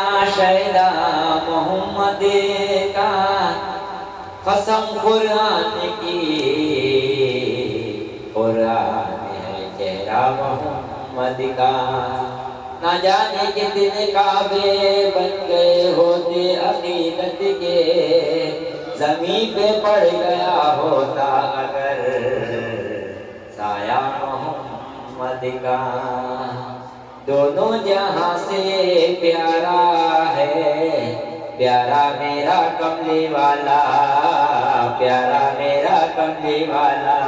شہدا محمد کا قسم قرآن کی، قرآن ہے چہرہ محمد کا۔ نہ جانے کتنے کعبے بن گئے ہوتے عقیدت کے، زمین پہ پڑ گیا ہوتا اگر سایہ محمد کا۔ دونوں جہاں سے پیارا ہے، پیارا میرا کملی والا، پیارا میرا کملی والا۔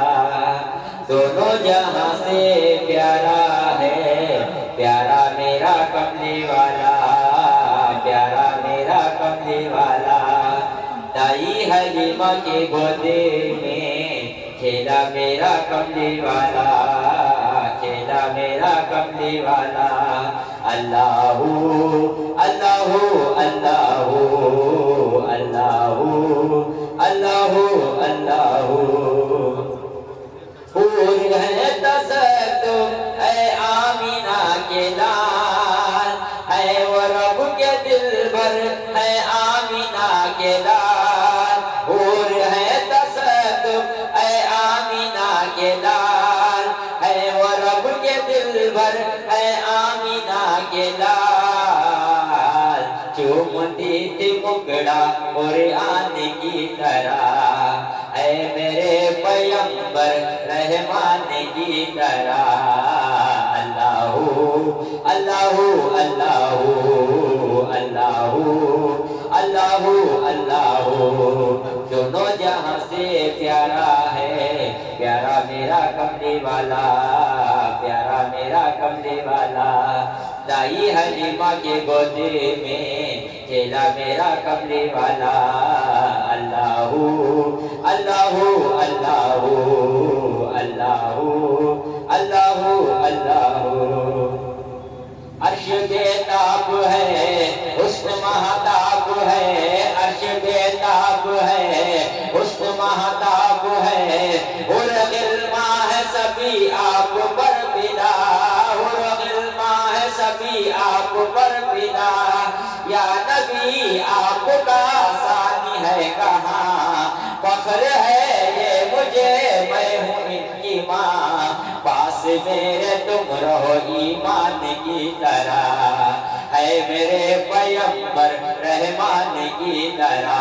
دونوں جہاں سے پیارا ہے، پیارا میرا کملی والا، پیارا میرا کملی والا۔ دائی حلیمہ کے گودے میں کھیلا میرا کملی والا، کھیلا میرا کملی والا۔ اللہ اللہ اللہ اللہ اللہ اللہ۔ حور ہے تصدق اے آمینہ کے لال، ہے وہ رب کے دل بھر ہے آمینہ کے لال۔ حور ہے تصدق اے آمینہ کے لال، ہے وہ رب کے دل بھر ہے آمینہ کے لال۔ چومتی تھی مکڑا قرآن کی طرح، اے میرے پیغمبر رحمان کی طرح۔ اللہ اللہ اللہ اللہ اللہ اللہ۔ دونوں جہاں سے پیارا ہے، پیارا میرا کملی والا، پیارا میرا کملی والا۔ دائی حلیمہ کے گودے میں کھیلا میرا کملی والا۔ اللہ اللہ اللہ اللہ اللہ اللہ۔ عرش بے تاب ہے، حسن مہتاب ہے، عرش بے تاب ہے، حسن مہتاب ہے۔ حور غلما ہے سبھی آپ پر فدا، حور غلما ہے سبھی آپ پر فدا۔ یا نبی آپ کا ثانی ہے کہاں، فخر ہے یہ مجھے میں ہوں ان کی ماں۔ پاس میرے تم رہو ایمان کی طرح، ہے میرے پیغمبر رحمان کی طرح۔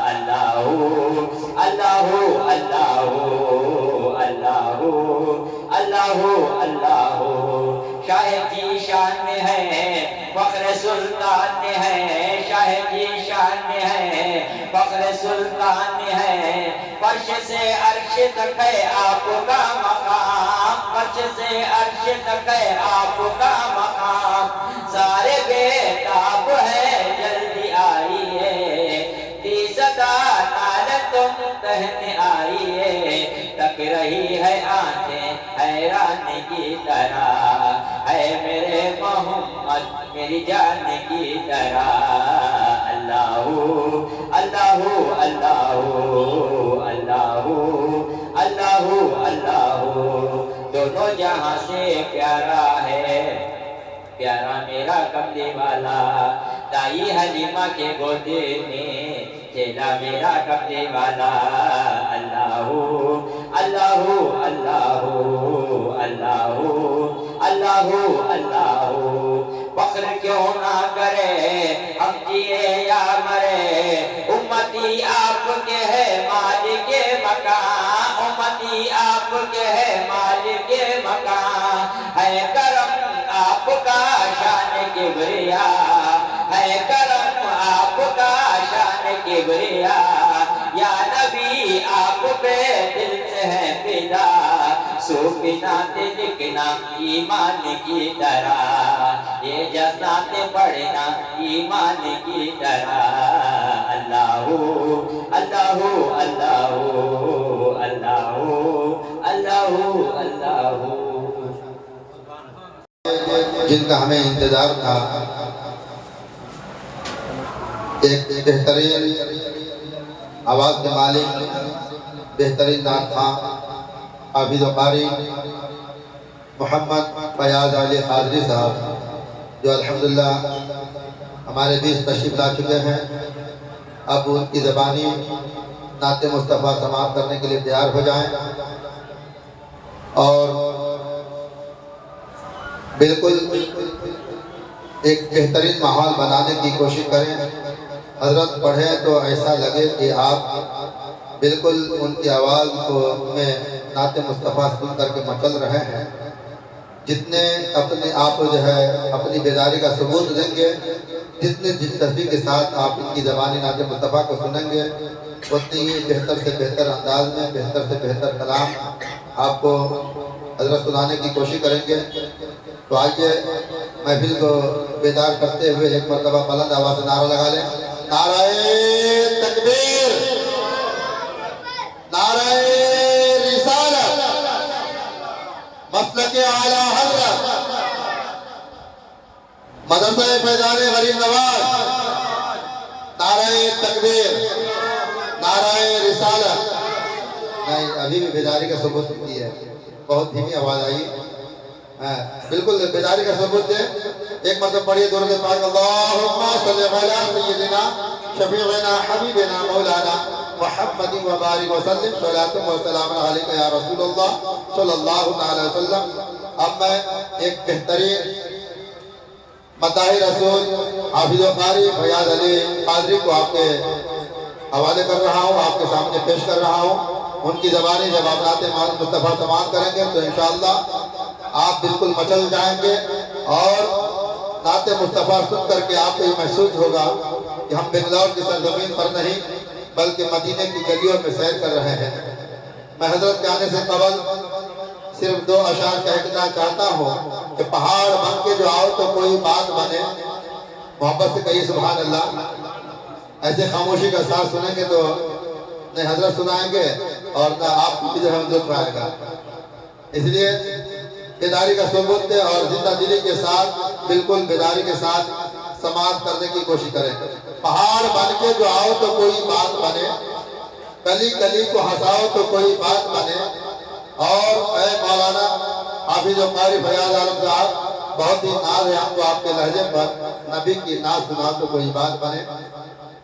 اللہ اللہ اللہ اللہ اللہ اللہ۔ شاہ کی شان میں ہے فخر سلطان میں ہے، شاہ کی شان میں ہے فخر سلطان میں ہے۔ فرش سے عرش تک ہے آپ کا مقام، فرش سے عرش تک ہے آپ کا مقام۔ سارے بے تاب ہے جلدی آئیے، دی صدا نال تم کہنے آئیے۔ تک رہی ہے آنکھیں حیران کی طرح، ہے میرے محمد میری جان کی طرح۔ اللہ اللہ اللہ اللہ اللہ اللہ۔ دونوں جہاں سے پیارا ہے، پیارا میرا کملی والا۔ دائی حلیمہ کے گودے میں کھیلا میرا کملی والا۔ اللہ اللہ اللہ اللہ اللہ اللہ۔ فخر کیوں نہ کرے ہم جیے یا مرے، امتی آپ کے ہے مالک مکان، امتی آپ کے ہے مالک مکان۔ ہے کرم آپ کا شان کبریا، ہے کرم آپ کا شان کبریا۔ یا نبی آپ پہ دل سے ہے فدا، سوپنات لکھنا ایمان کی طرح، یہ جذبات پڑھنا ایمان کی طرح۔ اللہ اللہ اللہ اللہ اللہ اللہ۔ جن کا ہمیں انتظار تھا، ایک بہترین آواز کے مالک، بہترین نعت خواں، حافظ و قاری محمد فیاض علی قادری صاحب، جو الحمدللہ ہمارے بیچ تشریف لا چکے ہیں، اب ان کی زبانی نعت مصطفیٰ سماعت کرنے کے لیے تیار ہو جائیں اور بالکل ایک بہترین ماحول بنانے کی کوشش کریں۔ حضرت پڑھیں تو ایسا لگے کہ آپ بالکل ان کی آواز کو میں نعت مصطفیٰ سن کر کے مچل رہے ہیں۔ جتنے اپنے آپ اپنی بیداری کا ثبوت دیں گے، جتنے دلچسپی کے ساتھ آپ ان کی زبانی نعت مصطفیٰ کو سنیں گے، اتنی ہی بہتر سے بہتر انداز میں بہتر سے بہتر کلام آپ کو حضرت سنانے کی کوشش کریں گے۔ تو آئیے محفل کو بیدار کرتے ہوئے ایک مرتبہ بلند آواز سے نعرہ لگا لیں۔ نعرہ تکبیر، نعرہ رسالت، مسلک اعلیٰ حضرت، مدرسہ فیضان غریب نواز، نعرہ تکبیر، نعرہ رسالت۔ نہیں، ابھی بھی بیداری کا ثبوت کی ہے، بہت دھیمی آواز آئی، بالکل بیداری کا ثبوت دیں۔ ایک مرتبہ پڑھیے درود پاک، اللہم صلی علی سیدنا شفیعنا حبیبنا مولانا محمد وبارک وسلم، صلاۃ و سلام علیک یا رسول اللہ صلی اللہ علیہ وسلم۔ اب میں ایک بہترین مداح رسول حافظ و قاری فیاض علی قادری کو آپ کے حوالے کر رہا ہوں، آپ کے سامنے پیش کر رہا ہوں۔ ان کی زبانی جب آپ نعت مصطفیٰ سماعت کریں گے تو انشاءاللہ آپ بالکل مچل جائیں گے اور نعت مصطفیٰ سن کر کے آپ کو یہ محسوس ہوگا کہ ہم بنگلور کی سرزمین پر نہیں بلکہ مدینے کی گلیوں میں سیر کر رہے ہیں۔ میں حضرت کے آنے سے قبل صرف 2 اشعار کہنا چاہتا ہوں کہ پہاڑ بن کے جو آؤ تو کوئی بات بنے، محبت سے کہیے سبحان اللہ۔ ایسے خاموشی کا ساتھ سنیں گے تو نہ حضرت سنائیں گے اور نہ آپ کی جو ہے لطف آئے گا۔ اس لیے بیداری کا ثبوت دے اور زندہ دلی کے ساتھ بالکل بیداری کے ساتھ سماعت کرنے کی کوشش کریں۔ پہاڑ بن کے جو آؤ تو کوئی بات بنے، کلی کلی کو ہنساؤ تو کوئی بات بنے، اور اے مولانا حافظ و قاری فیاض عالم صاحب، بہت ہی ناز ہے ہم کو آپ کے لہجے پر، نبی کی ناز سناؤ تو کوئی بات بنے۔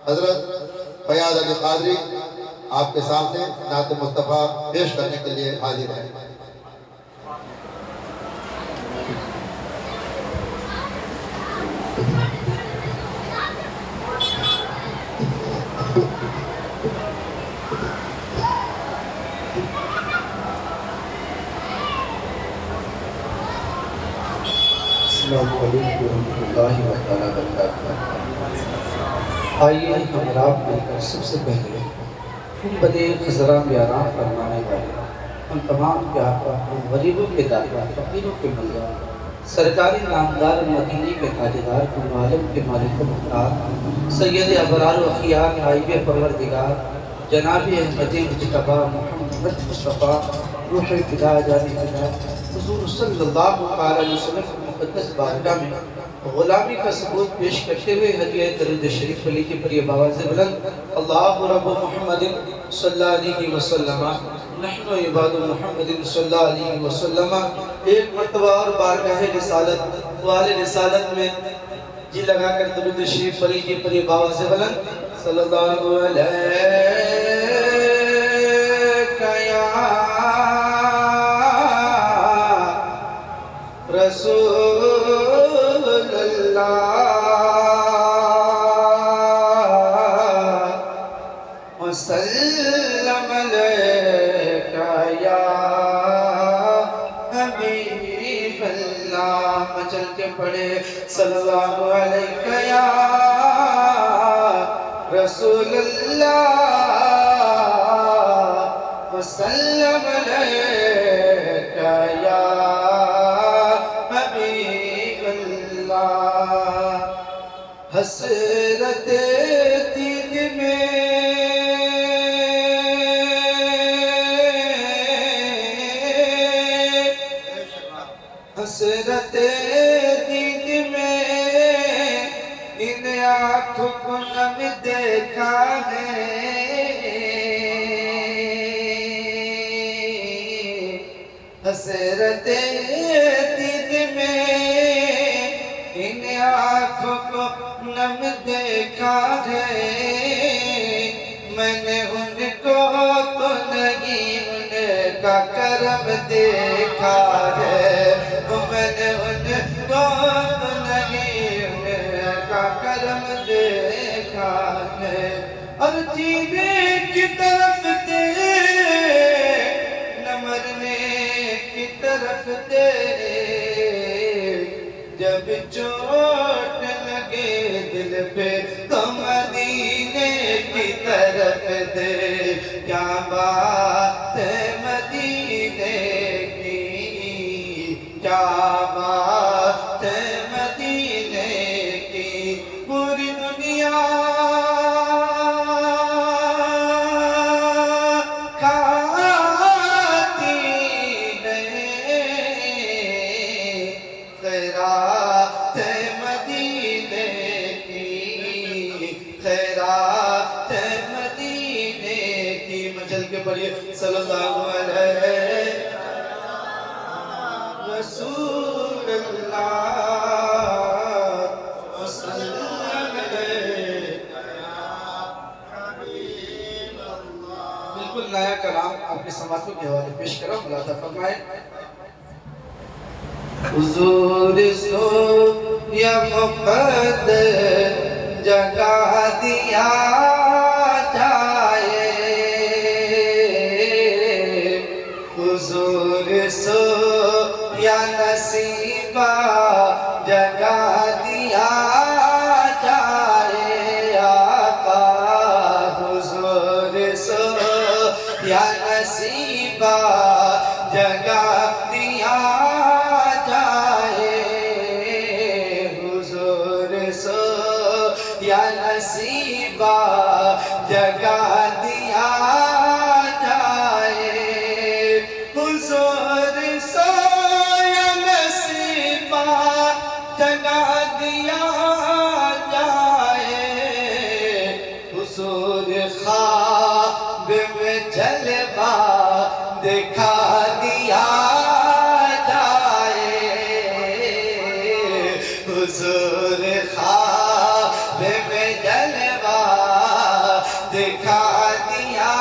حضرت فیاض علی قادری آپ کے سامنے نعت مصطفیٰ پیش کرنے کے لیے حاضر ہے۔ السلام علیکم ورحمۃ اللہ وبرکاتہ۔ آئیے ہم رات مل کر سب سے پہلے بدے خزرہ بیاران فرمانے والے ان تمام کے آقا، ان غریبوں کے داتا، فقیروں کے ملا، سرکاری نامدار مدینے کے تاجدار، ان عالم کے مالک و مختار، سید ابرار و اخیار، حبیب پروردگار جناب احمد مجتبی محمد مصطفیٰ روح فدا جان فدا حضور صلی اللہ علیہ وسلم کی مقدس بارگاہ میں غلامی کا ثبوت پیش کرتے ہوئے ہدیہ درود شریف لیجیے پر یہ باواز بلند، اللہ رب محمد صلی اللہ علیہ وسلم نحن عباد محمد صلی اللہ علیہ وسلم۔ ایک مرتبہ اور بارگاہ رسالت والے رسالت میں جی لگا کر درود شریف لیجیے پر یہ باواز بلند، صلی اللہ علیہ رسول اللہ وسلم علیکہ یا حبیب اللہ۔ مچل کے پڑھے صلی اللہ علیکہ یا رسول اللہ وسلم علیکہ یا حسرت دید میں حسرت دید میں ان آنکھوں کو نم دیکھا ہے، حسرت دید میں ان آنکھوں کو کرم دیکھا ہے میں نے ان کو تو نہیں ان کا کرم دیکھا ہے میں نے ان کو تو نہیں ان کا کرم دیکھا ہے اور جینے کی طرف دے نہ مرنے کی طرف دے جب چوٹ لگے دل پہ تو مدینے کی طرف دے کیا بات ہے مدینے کی کیا بات ہے مدینے کی پوری دنیا خیرات مدینے کی خیرات مدینے کی مچل کے پڑھئے صلی اللہ علیہ رسول اللہ وسلم بالکل نیا کلام آپ کے سماعتوں کے حوالے پیش کرو ملاحظہ فرمائے حضور سو یا مقدر جگہ دیا جائے حضور سو یا نصیبہ جگہ دیا جائے آقا حضور سو یا نصیبہ جگہ دیا یا نصیبہ جگہ دیا جائے حضور سو یا نصیبہ جگہ دیا جائے حضور خواب میں جلوہ دکھا دیا جائے حضور خواب میں جلوہ دکھا دیا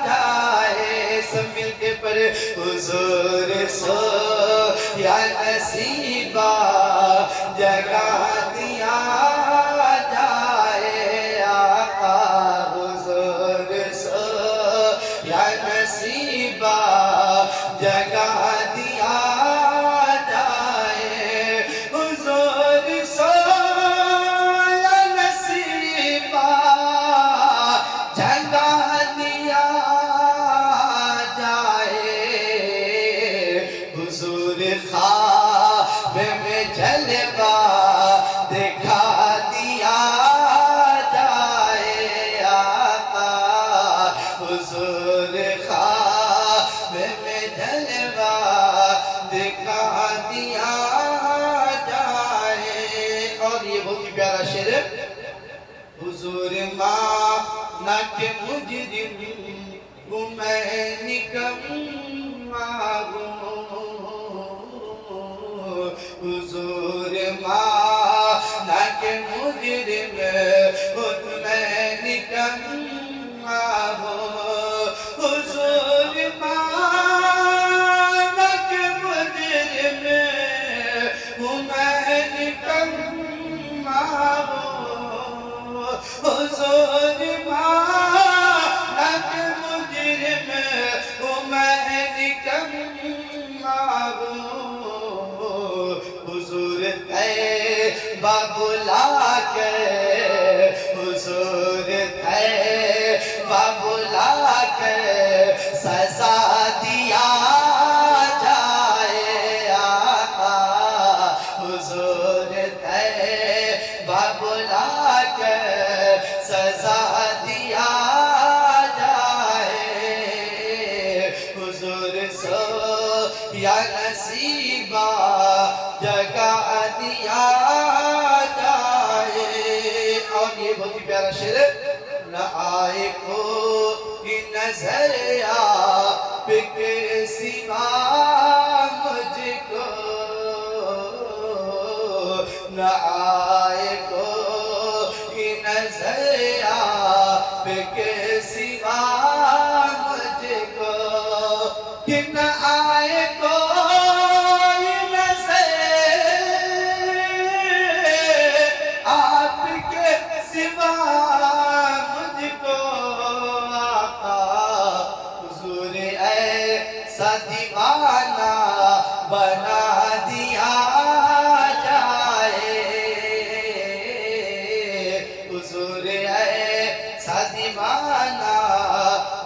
جائے سب مل کے پڑھے حضور سو یا نصیبہ جگہ دیا جائے آقا حضور سو یا نصیبہ جگہ دیا جائے حضور سو یا نصیبہ جگہ دیا جائے حضور خواب میں جلوہ دکھا دیا جائے آقا حضور خواب میں جلوہ دکھا دیا جائے اور یہ بہت ہی پیارا شعر ہے حضور مانا کہ مجرم ہوں میں نکما ہوں حضور مانا کہ مجرم ہوں میں نکما ہوں حضور مانا کہ مجرم ہوں میں نکما ہوں حضور مانا کہ مجرم ہوں میں نکما ہوں حضور طیبہ بلا کے حضور طیبہ بلا کے سزا دیا جائے آقا حضور طیبہ بلا کے سزا دیا جائے حضور سو یا نصیبہ جگہ دیا جائے اور یہ بہت ہی پیارا شعر ہے نہ آئے کوئی نظر آپ کے سوا مجھ کو نہ آئے کوئی دیوانہ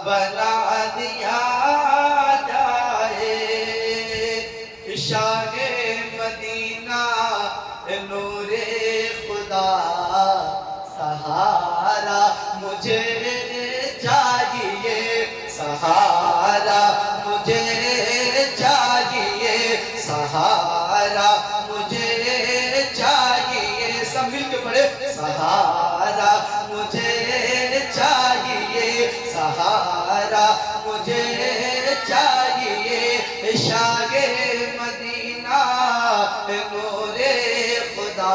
بنا دیا جائے شاہ مدینہ نور خدا سہارا مجھے چاہیے سہارا مجھے چاہیے سہارا مجھے چاہیے سب مل کے پڑھے سہارا مجھے چاہیے سہارا مجھے چاہیے شاہ مدینہ نور خدا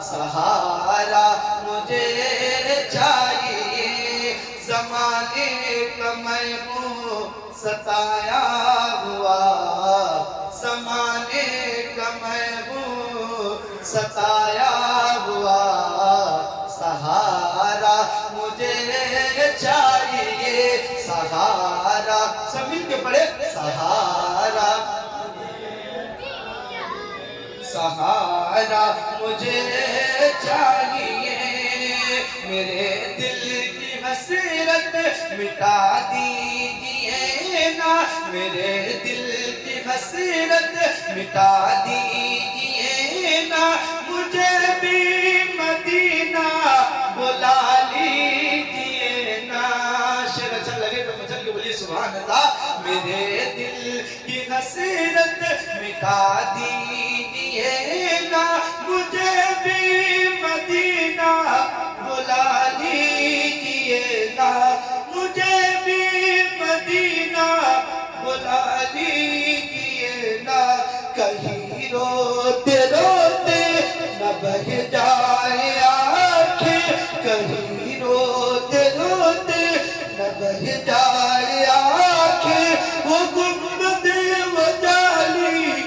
سہارا مجھے چاہیے زمانے کا میں ہوں ستایا ہوا زمانے کا میں ہوں ستایا ہوا سہارا مجھے چاہیے سہارا سب مل کے پڑھے سہارا سہارا مجھے چاہیے میرے دل کی حسرت مٹا دیجئے نا میرے دل کی حسرت مٹا دیجئے نا مجھے بھی مدینہ بلا لیجئے نا شعر اچھا لگے تو مچل کے بولیے سبحان اللہ میرے دل کی حسرت مٹا دیجئے نا مجھے بھی مدینہ بلا لیجئے نا مجھے بھی مدینہ بلا لیجئے نا کہیں روتے روتے نہ بہہ جائے آنکھیں کہیں روتے روتے نہ بہہ جائے آنکھیں وہ گنبد و جالی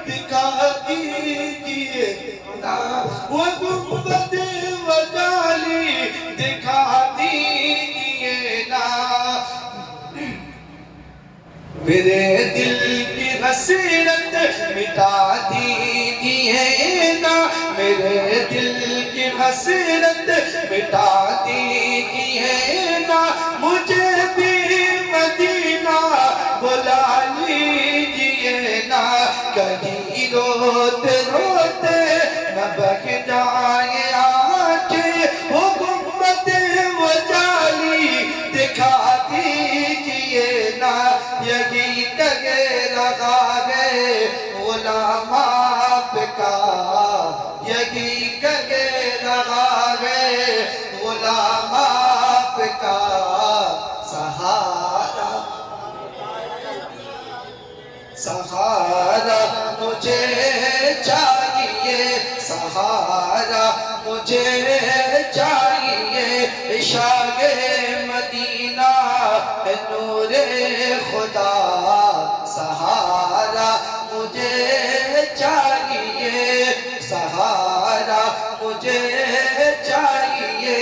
دکھا دیجئے نا وہ گنبد و جالی دکھا دیجئے نا میرے دل کی حسرت مٹا دیجئے نا میرے دل کی حسرت مٹا دیجئے نا مجھے بھی مدینہ بلا لیجئے نا کہیں روتے روتے نہ بہہ جائے آنکھیں وہ گنبد و جالی دکھا دیجئے نا یہی کہے رہا ہے غلام آپ کا یہی کہے رہا ہے غلام آپ کا سہارا سہارا مجھے چاہیے سہارا مجھے چاہیے شاہ مدینہ نور خدا سہارا مجھے چاہیے سہارا مجھے چاہیے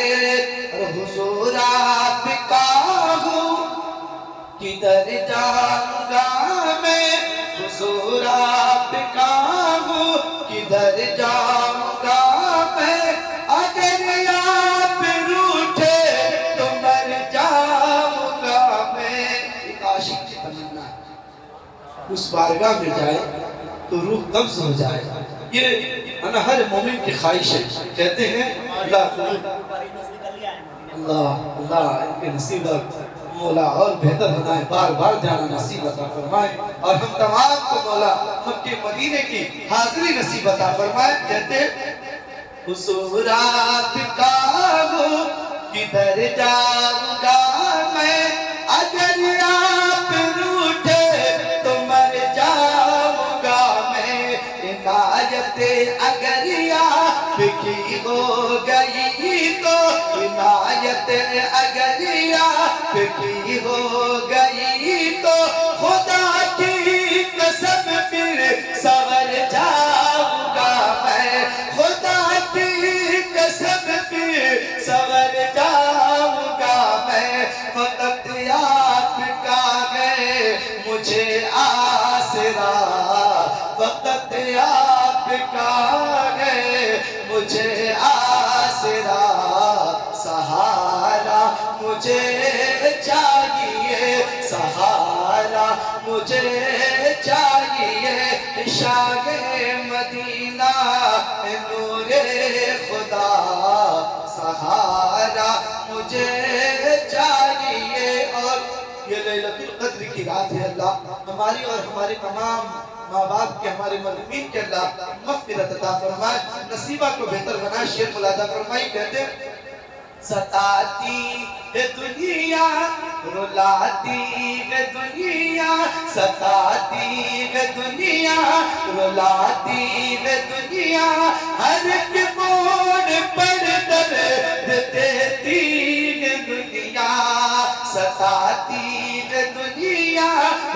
حضور آپ کا ہوں کدھر جاؤں گا میں حضور آپ کا ہوں کدھر جاؤں گا میں اگر آپ روٹھے تو مر جاؤں گا میں ایک عاشق کی تمنا ہے اس بارگاہ میں جائے تو روح قبض ہو جائے یہ ہر مومن کی خواہش ہے کہتے ہیں اللہ ان کے نصیب مولا اور بہتر بنائے بار بار جانا نصیب عطا فرمائے اور ہم تمام کو مولا ہم کے مدینے کی حاضری نصیب عطا فرمائے کہتے حضور آپ کا ہوں کدھر جاؤں گا میں اگر آپ روٹھے تو مر جاؤں گا میں عنایت اگر آپ کی ہو گئی تو عنایت اگر آپ کی ہو گئی تو خدا کی قسم پھر سور جاؤں گا میں خدا کی قسم پھر سور جاؤں گا میں فقط آپ کا ہے مجھے آسرا فقط آپ کا ہے مجھے آسرا سہارا مجھے چاہیے شاہ مدینہ نور خدا سہارا مجھے چاہیے. اور یہ لیلۃ القدر کی رات ہے. اللہ ہماری اور ہمارے تمام ماں باپ کے ہمارے مرحومین کے اللہ مغفرت عطا فرمائے, نصیبہ کو بہتر بنائے. شعر ملادہ فرمائی کہتے ستاتی ہے دنیا رلاتی ہے دنیا, ستاتی ہے دنیا رلاتی ہے دنیا, ہر ایک موڑ پر درد دیتی ہے دنیا. ستاتی ہے دنیا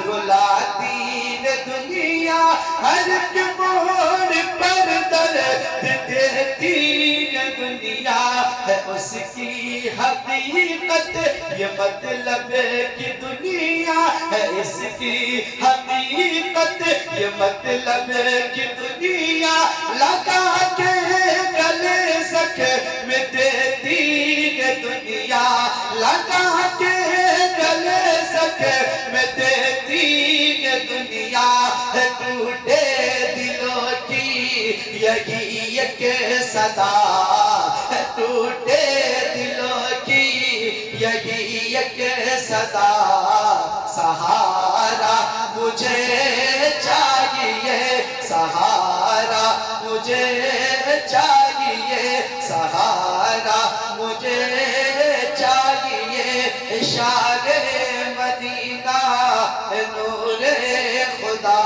رلاتی ہے دنیا, ہر ایک موڑ پر درد دیتی ہے دنیا. ہے اس کی حقیقت یہ مطلب کی دنیا, ہے اس کی حقیقت یہ مطلب کی دنیا. لگا کے گلے سکھ میں دیتی ہے دنیا, لگا کے گلے سکھ میں دیتی ہے دنیا. ہے ٹوٹے دلوں کی یہی ایک صدا, ہے ٹوٹے دلوں کی یہی ایک صدا. سہارا مجھے چاہیے, سہارا مجھے چاہیے, سہارا مجھے چاہیے. شاہ مدینہ نور خدا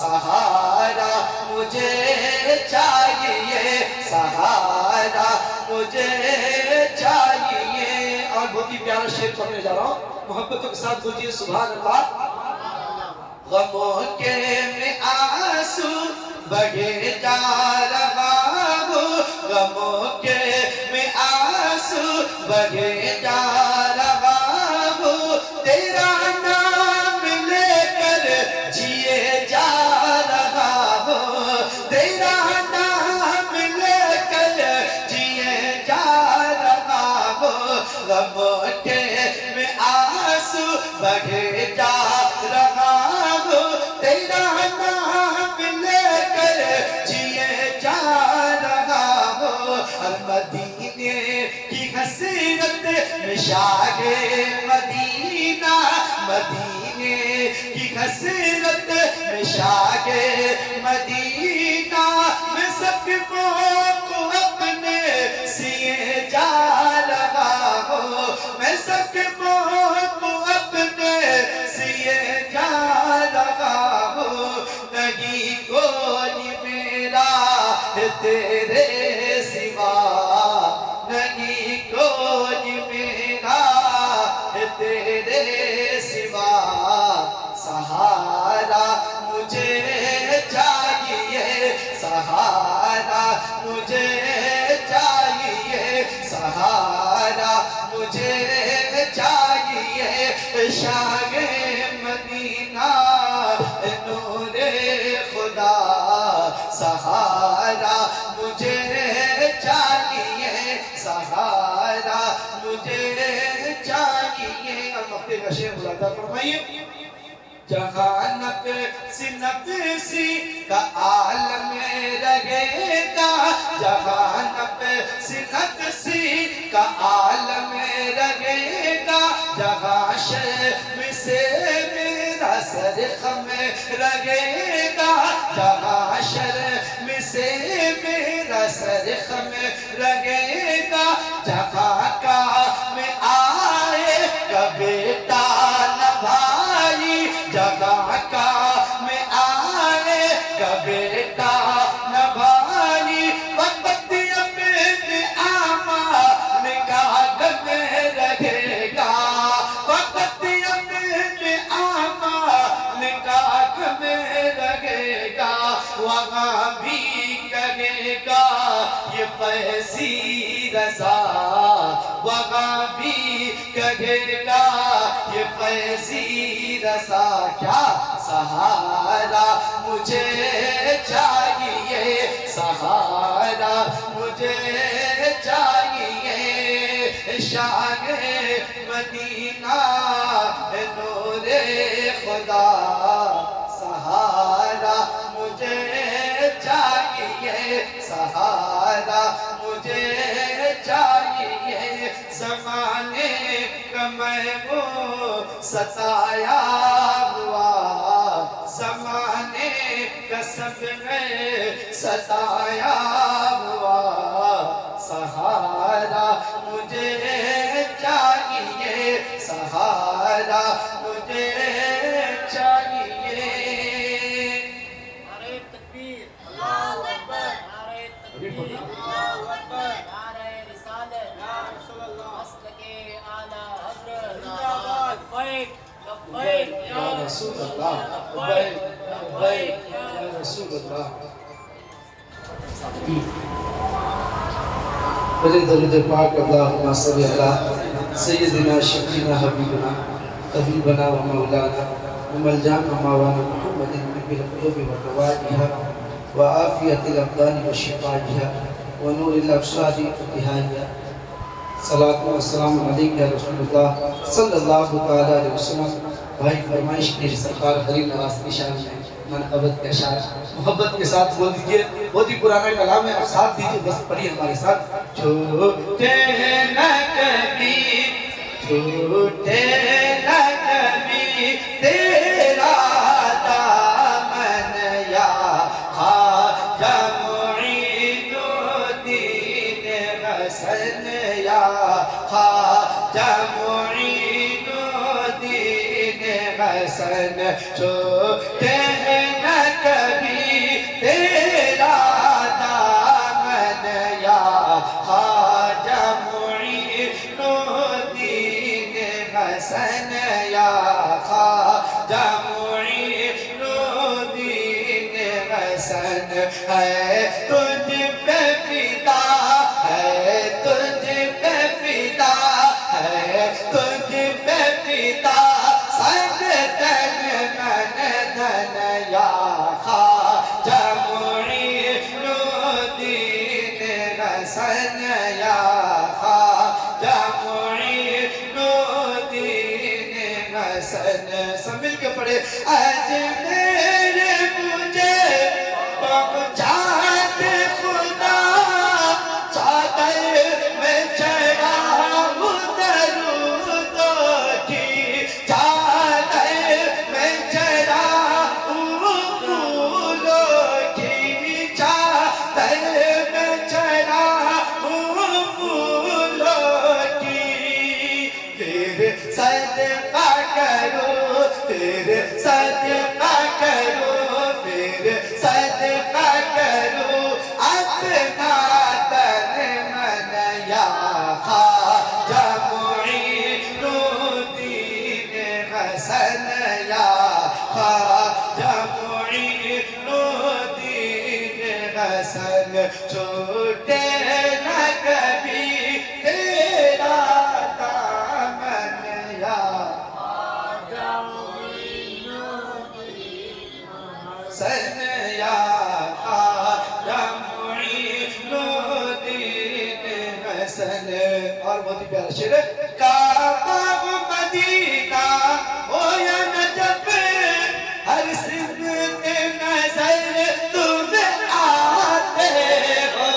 سہارا مجھے چاہیے, سہارا مجھے چاہیے. اور بہت ہی پیارا شعر پڑھنے جا رہا ہوں, محبتوں کے ساتھ بولیے سبحان اللہ. غموں کے میں آنسو بڑھے جا رہا ہوں, غموں کے میں آنسو بڑھے جا رہا ہوں. تیرا نام لے کر جیے جا رہا ہوں, تیرا نام لے کر جیے جا رہا ہوں. غموں کے میں آنسو بڑھے جا رہا ہوں, تیرا نام لے کر جیے جا رہا ہوں. اور مدینے کی حسرت میں شاہ مدینہ, مدینے کی حسرت میں شاہ مدینہ. میں سقفوں کو اپنے سیے جا رہا ہوں, میں سقفوں کو اپنے سیے جا رہا ہوں. نہیں کوئی میرا تیرے سوا, نہیں کوئی میرا تیرے سوا. سہارا مجھے چاہیے, سہارا مجھے چاہیے, سہارا مجھے چاہیے. شاہ مدینہ نور خدا سہارا مجھے چاہیے, سہارا مجھے چاہیے. اور مقتے کا شعر ملادہ فرمائیے. جہاں نفسی کا عالم رہے گا, جہاں نفسی کا عالم رہے گا, جہاں شرم سے میرا سر خم رہے گا, جہاں شرم سے میرا سر خم رہے گا. جہاں کام آئے گا بیٹا نہ بھائی, جہاں کام آئے گا بیٹا نہ بھائی. وقت اپنے آمان کا غم رہے گا, وقت اپنے آمان کا غم رہے گا. وہاں بھی کہے گا یہ فیضی رضا, وہاں بھی کہے گا یہ فیضی رضا. کیا سہارا مجھے چاہیے, سہارا مجھے چاہیے. شان مدینہ نور خدا سہارا مجھے چاہیے سہارا مجھے چاہیے زمانے کا میں وہ ستایا ہوا زمانے کا سب میں ستایا ہوا سہارا مجھے چاہیے سہارا مجھے چاہیے نعرہ تکبیر اللہ اکبر نعرہ تکبیر اللہ اکبر نعرہ رسالت یا رسول اللہ مسلک اعلی حضرت زندہ باد لبیک لبیک یا رسول اللہ لبیک لبیک یا رسول اللہ بڑے درود پاک اللہم صلی اللہ سیدنا شفینا حبیبنا طبیبنا و مولانا و ملجانا مولانا محمد نبی القلوب و روائیہا و عافیت الابدان و شفائیہا و نور الابصار و انتہائیہا صلاۃ و السلام علیکہ یا رسول اللہ صلی اللہ تعالی علیہ وسلم بھائی فرمائش کی سرکار غریب نواز کی شان میں منقبت کا شاعر محبت کے ساتھ بول دیجئے بہت ہی پرانا کلام ہے ساتھ دیجئے بس پڑھیے ہمارے ساتھ چھوٹے نہ کبھی چھوٹے نہ کبھی تیرا دامن یا خواجہ معین الدین حسن یا خواجہ معین الدین حسن چھوٹے نہ کبھی تیرا دامن یا خواجہ معین الدین حسن یا خواجہ معین الدین حسن ہے تجھ پہ فدا ہے تجھ پہ فدا ہے تجھ پہ فدا سب تن من دھن یا خواجہ معین الدین حسن یا خواجہ معین الدین حسن سب مل کے پڑھے اجمیر مجھے پہنچا دے خدا چادر میں چڑھا ہوں درودوں کی چادر میں چڑھا ہوں پھولوں کی چادر میں چڑھا ہوں پھولوں کی پھر صدقہ کرو پھر صدقہ کرو پھر صدقہ کرو اپنا تن من یا خواجہ معین الدین حسن یا خواجہ معین الدین حسن چھوٹے نہ کبھی تیرا دامن یا حسن یا خواجہ معین الدین حسن اور بہت ہی پیارا شعر ہے کعبہ و مدینہ ہو یا نجف ہر سمت نظر تم آتے ہو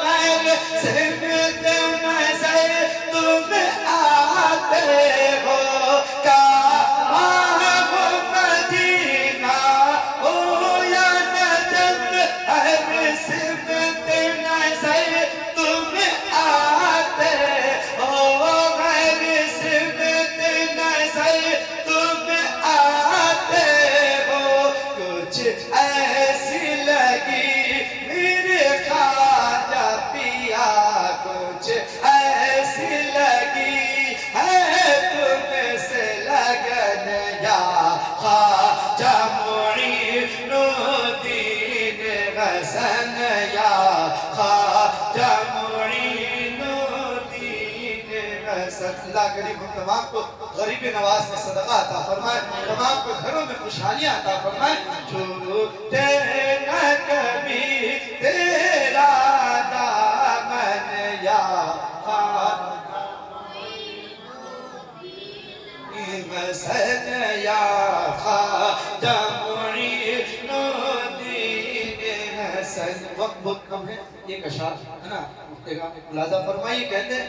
ہر سمت نظر تم آتے ہو کعبہ و مدینہ ہو یا نجف ہر سمت نظر تم آتے ہو ہر سمت نظر تم آتے ہو کچھ ایسی لگی میرے خواجہ پیا کچھ ایسی لگی ہے تم سے لگن یا خواجہ معین الدین حسن یا خواجہ معین الدین حسن اللہ غریب ہم تمام کو غریب نواز میں صدقہ عطا فرمائے تمام کو گھروں میں خوشحالیاں عطا فرمائے چھوٹے نہ کبھی تیرا دامن یا خواجہ حسن یا خواجہ معین الدین حسن. وقت بہت کم ہے، ایک اشعار ہے نا ملازہ فرمائیے. کہتے ہیں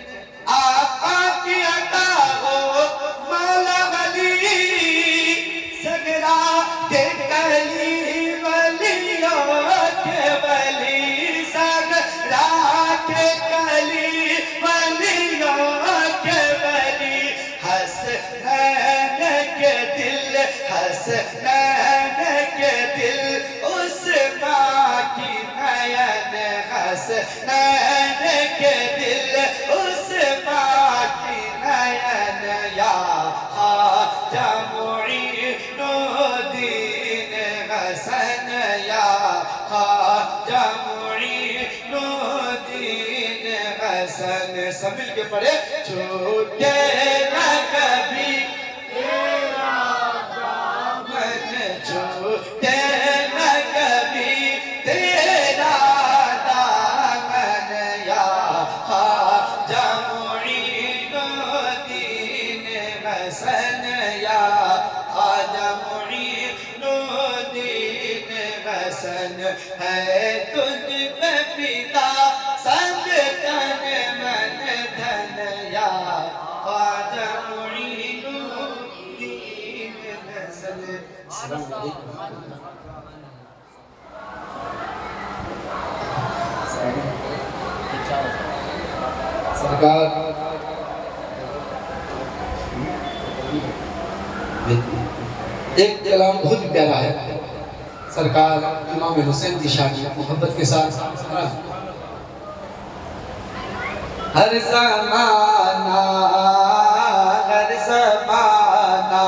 آقا کی عطا ہو مولا ولی سگرا کے کلی ولیوں کے ولی سگرا کے کلی ولیوں کے ولی حسنین کے دل حسنین کے دل اس ماں کی نین حسنین کے دل اس ماں کی نین یا خواجہ معین الدین حسن یا خواجہ معین الدین حسن. سب مل کے پڑھے چھوٹے نہ کبھی تیرا دامن چھوٹے نہ کبھی تیرا دامن یا خواجہ معین الدین حسن یا خواجہ معین الدین حسن. ہے تجھ پہ فدا سب تن من دھن یا خواجہ معین الدین حسن. السلام علیکم. سرکار ایک کلام بہت پیارا ہے. سرکار امام حسین کی شان محبت کے ساتھ ہر زمانہ ہر زمانہ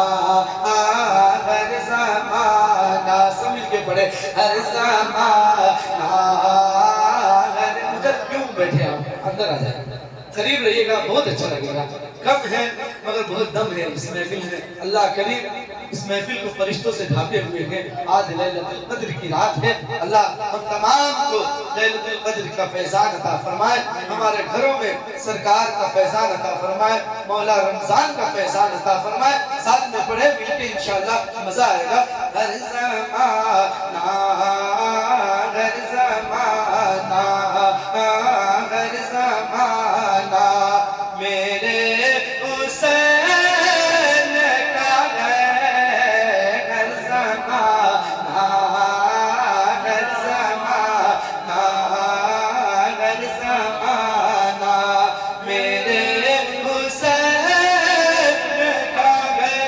ہر زمانہ سمجھ کے پڑھے ہر زمانہ ہر ادھر کیوں بیٹھے آپ اندر آ جائیں قریب رہیے گا بہت اچھا لگے گا. کم ہے مگر بہت دم ہے اس محفل میں. اللہ کریم اس محفل کو فرشتوں سے ڈھانپے ہوئے ہیں. آج لیلۃ القدر کی رات ہے. اللہ ہم تمام کو لیلۃ القدر کا فیضان عطا فرمائے. ہمارے گھروں میں سرکار کا فیضان عطا فرمائے. مولا رمضان کا فیضان عطا فرمائے. ساتھ میں پڑھے مل کے انشاءاللہ مزہ آئے گا. ہر زمانہ ہر زمانہ ہر زمانہ میرے حسین کا ہے. ہر زمانہ ہر زمانہ ہر زمانہ میرے حسین کا ہے.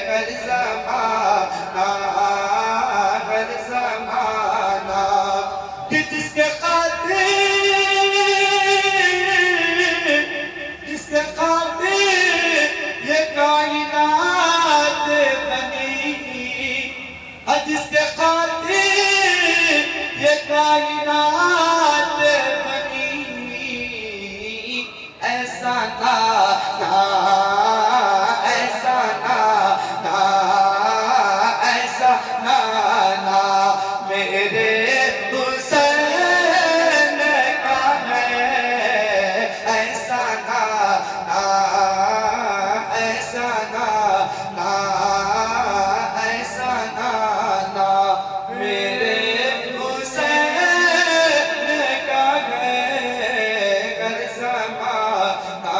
ہر زمانہ ہر زمانہ کہ جس کے خاطر یہ کائنات بنی جس کے خاطر یہ کائنات بنی ایسا نانا ایسا نانا ایسا نانا میرے حسین کا ہے. ایسا نانا ایسا نانا ایسا نانا میرے حسین کا ہے. ہر زمانہ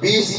20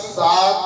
7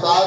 7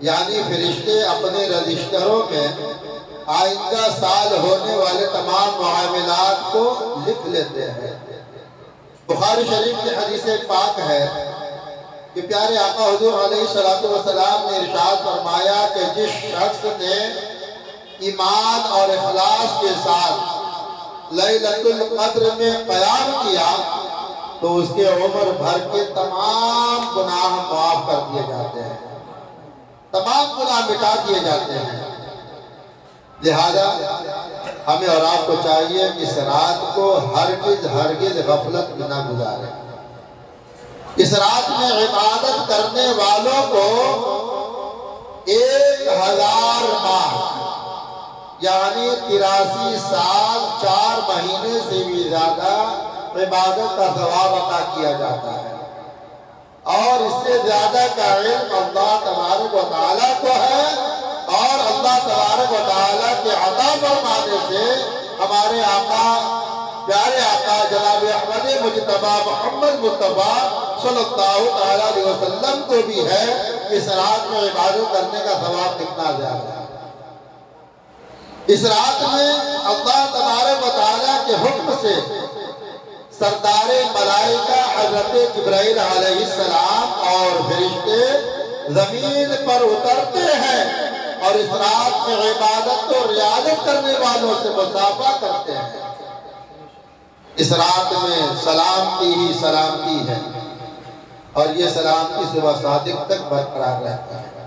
یعنی فرشتے اپنے رجسٹروں میں آئندہ سال ہونے والے تمام معاملات کو لکھ لیتے ہیں۔ بخاری شریف کی حدیث پاک ہے کہ پیارے آقا حضور علیہ السلام نے ارشاد فرمایا کہ جس شخص نے ایمان اور اخلاص کے ساتھ لیلۃ القدر میں قیام کیا تو اس کے عمر بھر کے تمام گناہ معاف کر دیے جاتے ہیں، تمام گناہ مٹا دیے جاتے ہیں۔ لہذا ہمیں اور آپ کو چاہیے کہ اس رات کو ہرگز غفلت میں نہ گزاریں۔ اس رات میں عبادت کرنے والوں کو 1000 ماہ یعنی 83 سال 4 مہینے سے بھی زیادہ عبادت کا ثواب عطا کیا جاتا ہے، اور اس سے زیادہ کا علم اللہ تبارک و تعالیٰ کو ہے، اور اللہ تبارک و تعالیٰ کے عطا فرمانے سے ہمارے آقا پیارے آقا جناب احمد مجتبی محمد مصطفیٰ صلی اللہ علیہ وسلم کو بھی ہے اس رات میں عبادت کرنے کا ثواب کتنا زیادہ ہے۔ اس رات میں اللہ تبارک و تعالیٰ کے حکم سے سردار ملائکہ حضرت جبرائیل علیہ السلام اور فرشتے زمین پر اترتے ہیں اور اس رات میں عبادت و ریاضت کرنے والوں سے مصافحہ کرتے ہیں۔ اس رات میں سلامتی ہی سلامتی ہے، اور یہ سلامتی صبح صادق تک برقرار رہتا ہے۔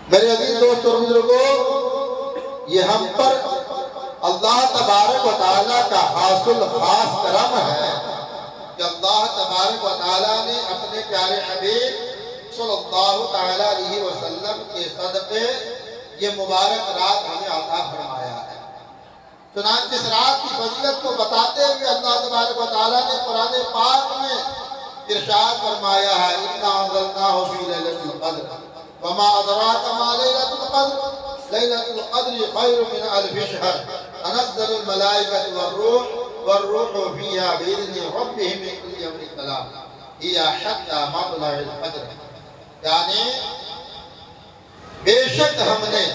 میرے عزیز دوستوں اور بزرگوں، یہ ہم پر اللہ تبارک و تعالیٰ کا حاصل خاص کرم ہے کہ اللہ تبارک و تعالیٰ نے اپنے پیارے حبیب صلی اللہ علیہ وسلم کے صدقے یہ مبارک رات ہمیں عطا فرمایا ہے۔ چنانچہ اس رات کی فضیلت کو بتاتے ہوئے اللہ تبارک و تعالیٰ نے قرآن پاک میں ارشاد فرمایا ہے اِنَّا أَنزَلْنَاهُ فِي لَيْلَةِ الْقَدْرِ وَمَا أَدْرَاكَ مَا لَيْلَةُ الْقَدْرِ لَيْلَةُ الْقَدْرِ خَيْرٌ مِنْ أَلْفِ شَهْرٍ تَنَزَّلُ الْمَلَائِكَةُ وَالرُّوحُ فِيهَا بِإِذْنِ رَبِّهِمْ مِنْ كُلِّ أَمْرٍ سَلَامٌ هِيَ حَتَّى مَطْلَعِ الْفَجْرِ، یعنی بے شک ہم نے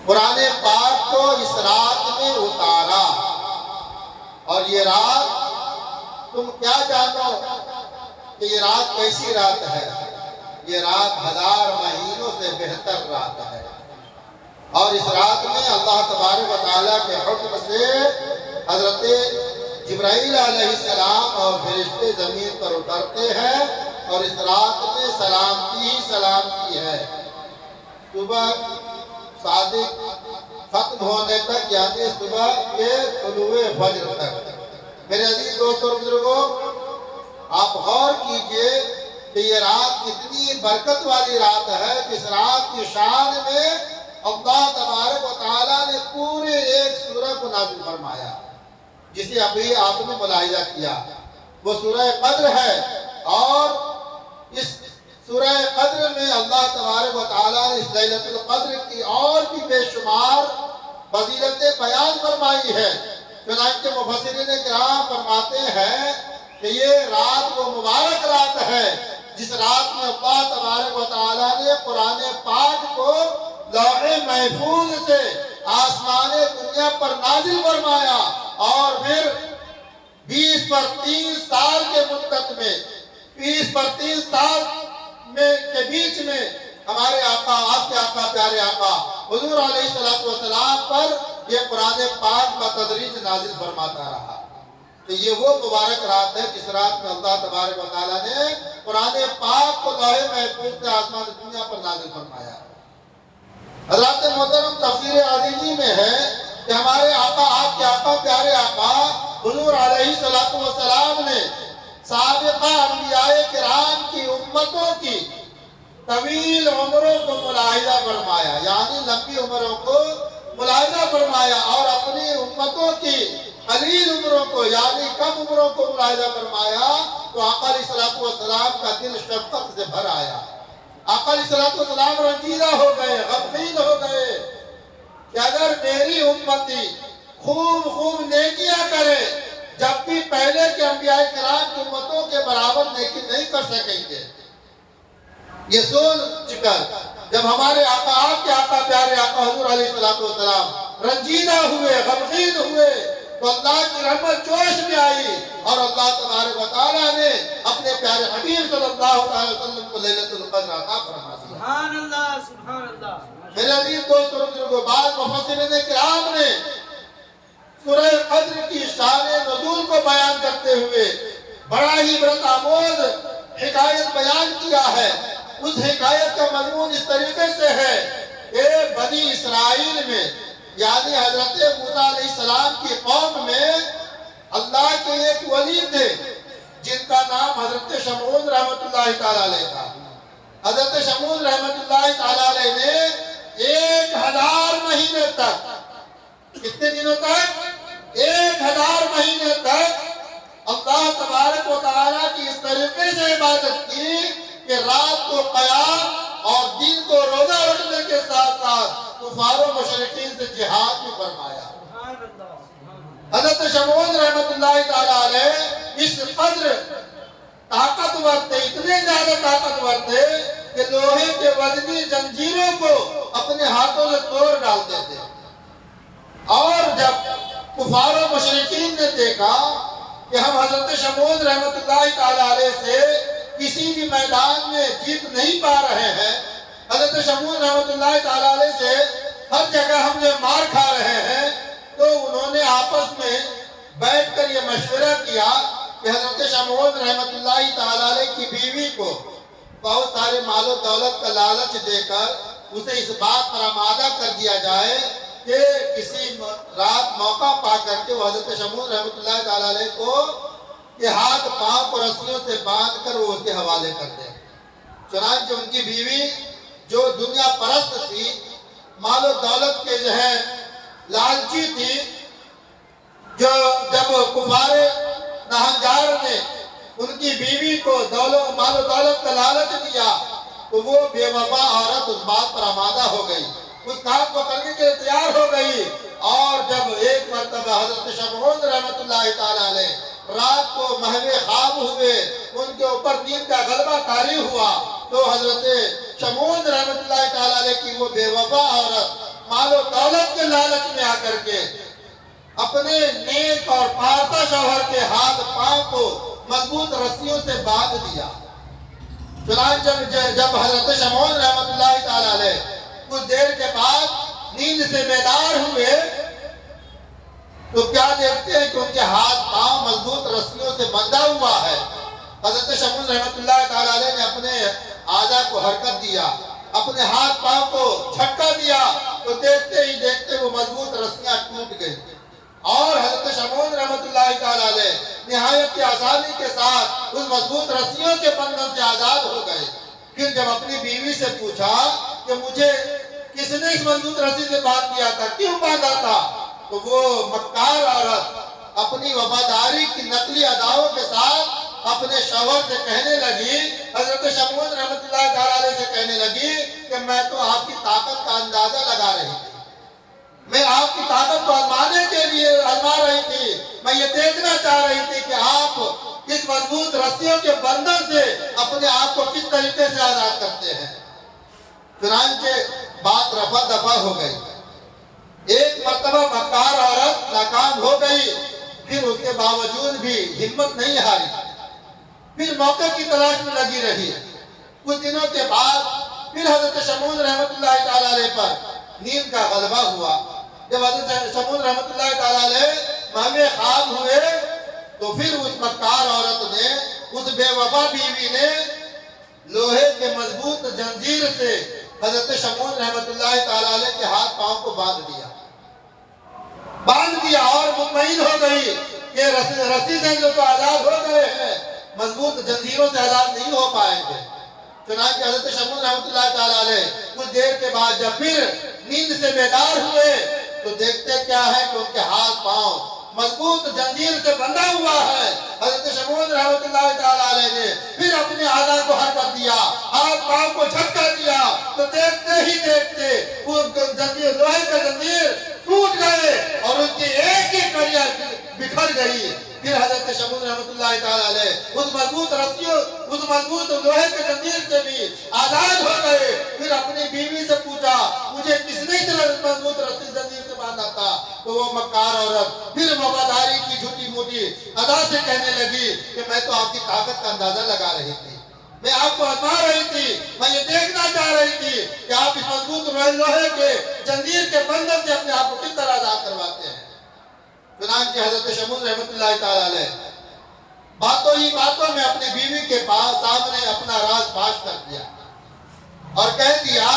قرآن پاک کو اس رات میں اتارا، اور یہ رات تم کیا جانو کہ یہ رات کیسی رات ہے؟ یہ رات 1000 مہینوں سے بہتر رات ہے، اور اس رات میں اللہ تبارک و تعالیٰ کے حکم سے حضرت جبرائیل علیہ السلام اور فرشتے زمین پر اترتے ہیں، اور اس رات میں سلامتی ہی سلامتی ہے۔ صبح صادق ختم ہونے تک، یعنی صبح کے طلوع فجر تک۔ میرے عزیز دوستوں اور بزرگوں، آپ غور کیجئے کہ یہ رات کتنی برکت والی رات ہے کہ اس رات کی شان میں اللہ تبارک و تعالیٰ نے پورے ایک سورہ کو نازل فرمایا، جسے ابھی آپ نے ملاحظہ کیا، وہ سورہ قدر ہے، اور اس سورہ قدر میں اللہ تبارک و تعالیٰ نے اس لیلۃ القدر کی اور بھی بے شمار فضیلتیں بیان فرمائی ہے۔ چنانچہ مفسرین کرام فرماتے ہیں کہ یہ رات وہ مبارک رات ہے جس رات میں اللہ تبارک و تعالیٰ نے قرآن پاک کو لوح محفوظ سے آسمان دنیا پر نازل فرمایا، اور پھر 20 پر 3 سال کے مدت میں 20 پر 3 سال کے بیچ میں ہمارے آقا، آپ کے آقا پیارے آقا حضور علیہ السلام پر یہ قرآن پاک بتدریج نازل فرماتا رہا۔ تو یہ وہ مبارک رات ہے جس رات میں اللہ تبارک و تعالیٰ نے قرآن پاک کو لوح محفوظ سے آسمان دنیا پر نازل فرمایا۔ حضرات محترم، تفسیر عزیزی میں ہے کہ ہمارے آقا، آپ کے آقا پیارے آقا حضور علیہ السلام نے سابقہ انبیاء کرام کی امتوں کی طویل عمروں کو ملاحظہ فرمایا، یعنی لمبی عمروں کو ملاحظہ فرمایا، اور اپنی امتوں کی قلیل عمروں کو یعنی کم عمروں کو ملاحظہ فرمایا، تو آقا علیہ السلام کا دل شفقت سے بھر آیا۔ آقا علیہ السلام رنجیدہ ہو گئے، غمگین ہو گئے کہ اگر میری امتی خوب نیکیاں کرے، جب بھی پہلے کے انبیاء کرام کی امتوں کے برابر نیکی نہیں کر سکیں گے، یہ سوچ کر جب ہمارے آقا آپ کے آقا پیارے آقا حضور علیہ السلام رنجیدہ ہوئے غمگین ہوئے تو اللہ کی رحمت جوش میں آئی اور اللہ تبارک و تعالیٰ نے اپنے پیارے حبیب صلی اللہ علیہ وسلم کو لیلۃ القدر عطا فرما دیا۔ سبحان اللہ سبحان اللہ۔ میرے عزیز دوستوں بزرگوں، بعض مفسرین کرام نے سورہ قدر کی شان نزول کو بیان کرتے ہوئے بڑا ہی عبرت آموز حکایت بیان کیا ہے۔ اس حکایت کا مضمون اس طریقے سے ہے کہ بنی اسرائیل میں یعنی حضرت موسیٰ علیہ السلام کی قوم میں اللہ کے ایک ولی تھے جن کا نام حضرت شمعون رحمت اللہ تعالیٰ علیہ تھا۔ حضرت شمعون رحمت اللہ تعالیٰ علیہ نے 1000 مہینے تک، کتنے دنوں تک؟ 1000 مہینے تک اللہ تبارک و تعالیٰ کی اس طریقے سے عبادت کی کہ رات کو قیام اور دن کو روزہ رکھنے کے ساتھ ساتھ کفار و مشرکین سے جہاد بھی فرمایا۔ حضرت شمعون رحمت اللہ تعالیٰ علیہ اس قدر طاقتور تھے، اتنے زیادہ طاقتور تھے کہ لوہے کے وزنی زنجیروں کو اپنے ہاتھوں سے توڑ ڈالتے تھے۔ اور جب کفار و مشرکین نے دیکھا کہ ہم حضرت شمعون رحمت اللہ تعالیٰ علیہ سے کسی بھی میدان میں جیت نہیں پا رہے ہیں، حضرت شمعون رحمت اللہ تعالیٰ علیہ سے ہر جگہ ہم نے مار کھا رہے ہیں، تو انہوں نے آپس میں بیٹھ کر یہ مشورہ کیا کہ حضرت شمعون رحمت اللہ تعالیٰ علیہ کی بیوی کو بہت سارے مال و دولت کا لالچ دے کر اسے اس بات پر آمادہ کر دیا جائے کہ کسی رات موقع پا کر کے وہ حضرت شمعون رحمت اللہ تعالیٰ علیہ کو کہ ہاتھ پاؤں کو رسیوں سے باندھ کر وہ اس کے حوالے کر دیں۔ چنانچہ ان کی بیوی جو دنیا پرست تھی، مال و دولت کے جو ہے لالچی تھی، جو جب کفار نہنجار نے ان کی بیوی کو مال و دولت کا لالچ دیا تو وہ بے وفا عورت اس بات پر آمادہ ہو گئی، اس کام کو کرنے کے لیے تیار ہو گئی۔ اور جب ایک مرتبہ حضرت شمعون رحمت اللہ تعالیٰ علیہ رات کو محو خواب ہوئے، ان کے اوپر نیند کا غلبہ طاری ہوا، تو حضرت شمعون رحمت اللہ تعالیٰ علیہ کی وہ بے وفا عورت مال و دولت کے لالچ میں آ کر کے اپنے نیک اور پارسا شوہر کے ہاتھ پاؤں کو مضبوط رسیوں سے باندھ دیا۔ چنانچہ جب حضرت شمعون رحمت اللہ تعالیٰ علیہ کچھ دیر کے بعد نیند سے بیدار ہوئے تو کیا دیکھتے ہیں کہ ان کے ہاتھ پاؤں مضبوط رسیوں سے بندھا ہوا ہے۔ حضرت شمعون رحمت اللہ تعالیٰ علیہ نے اپنے اعضاء کو حرکت دیا، اپنے ہاتھ پاؤں کو جھٹکا دیا تو دیکھتے ہی دیکھتے وہ مضبوط رسیاں ٹوٹ گئی اور حضرت شمعون رحمت اللہ تعالیٰ علیہ نہایت کی آسانی کے ساتھ اس مضبوط رسیوں کے بندھن سے آزاد ہو گئے۔ پھر جب اپنی بیوی سے پوچھا کہ مجھے کس نے اس مضبوط رسی سے باندھ دیا تھا، کیوں باندھا تھا، تو وہ مکار عورت اپنی وفاداری کی نقلی اداؤں کے ساتھ اپنے شوہر سے کہنے لگی، حضرت شمعون رحمت اللہ تعالیٰ علیہ سے کہنے لگی کہ میں تو آپ کی طاقت کا اندازہ لگا رہی تھی، میں آپ کی طاقت کو آزمانے کے لیے آزما رہی تھی، میں یہ دیکھنا چاہ رہی تھی کہ آپ اس مضبوط رسیوں کے بندھن سے اپنے آپ کو کس طریقے سے آزاد کرتے ہیں۔ چنانچہ بات رفع دفع ہو گئی، ایک مرتبہ مکار عورت ناکام ہو گئی، پھر اس کے باوجود بھی ہمت نہیں ہاری، پھر موقع کی تلاش میں لگی رہی۔ کچھ دنوں کے بعد پھر حضرت شمعون رحمت اللہ تعالیٰ علیہ پر نیند کا غلبہ ہوا۔ جب حضرت شمعون رحمت اللہ تعالیٰ علیہ محو خواب ہوئے تو پھر اس مکار عورت نے، اس بے وفا بیوی نے لوہے کے مضبوط زنجیر سے حضرت شمعون رحمت اللہ تعالیٰ علیہ کے ہاتھ پاؤں کو باندھ دیا اور مطمئن ہو گئی کہ رسی سے جو تو آزاد ہو گئے ہیں، مضبوط زنجیروں سے آزاد نہیں ہو پائیں گے۔ چنانچہ حضرت شمعون رحمت اللہ تعالیٰ علیہ کچھ دیر کے بعد جب پھر نیند سے بیدار ہوئے تو دیکھتے کیا ہے کہ ان کے ہاتھ پاؤں مضبوط زنجیر سے بندھا ہوا ہے۔ حضرت شمعون رحمت اللہ تعالیٰ علیہ نے پھر اپنے اعضاء کو حرکت دیا، ہاتھ پاؤں کو جھٹکا دیا تو دیکھتے ہی دیکھتے وہ زنجیر، لوہے کا زنجیر ٹوٹ گئے اور ان کی ایک ہی کڑیاں بکھر گئی۔ پھر حضرت شمود رحمۃ اللہ تعالیٰ علیہ اس مضبوط رسیوں اس مضبوط لوہے کے زنجیر سے بھی آزاد ہو گئے. پھر اپنی بیوی سے پوچھا مجھے کس نے اتنا مضبوط رسی زنجیر سے باندھا تھا؟ تو وہ مکار عورت پھر وفاداری کی جھوٹی موٹی ادا سے کہنے لگی کہ میں تو آپ کی طاقت کا اندازہ لگا رہی تھی, میں آپ کو آزما رہی تھی, میں یہ دیکھنا چاہ رہی تھی کہ آپ اس مضبوط لوہے کے زنجیر کے بندھن سے اپنے آپ کو کس طرح آزاد کرواتے ہیں. چنانچہ حضرت شمود رحمۃ اللہ تعالیٰ علیہ باتوں ہی باتوں میں اپنی بیوی کے پاس سامنے اپنا راز فاش کر دیا اور کہہ دیا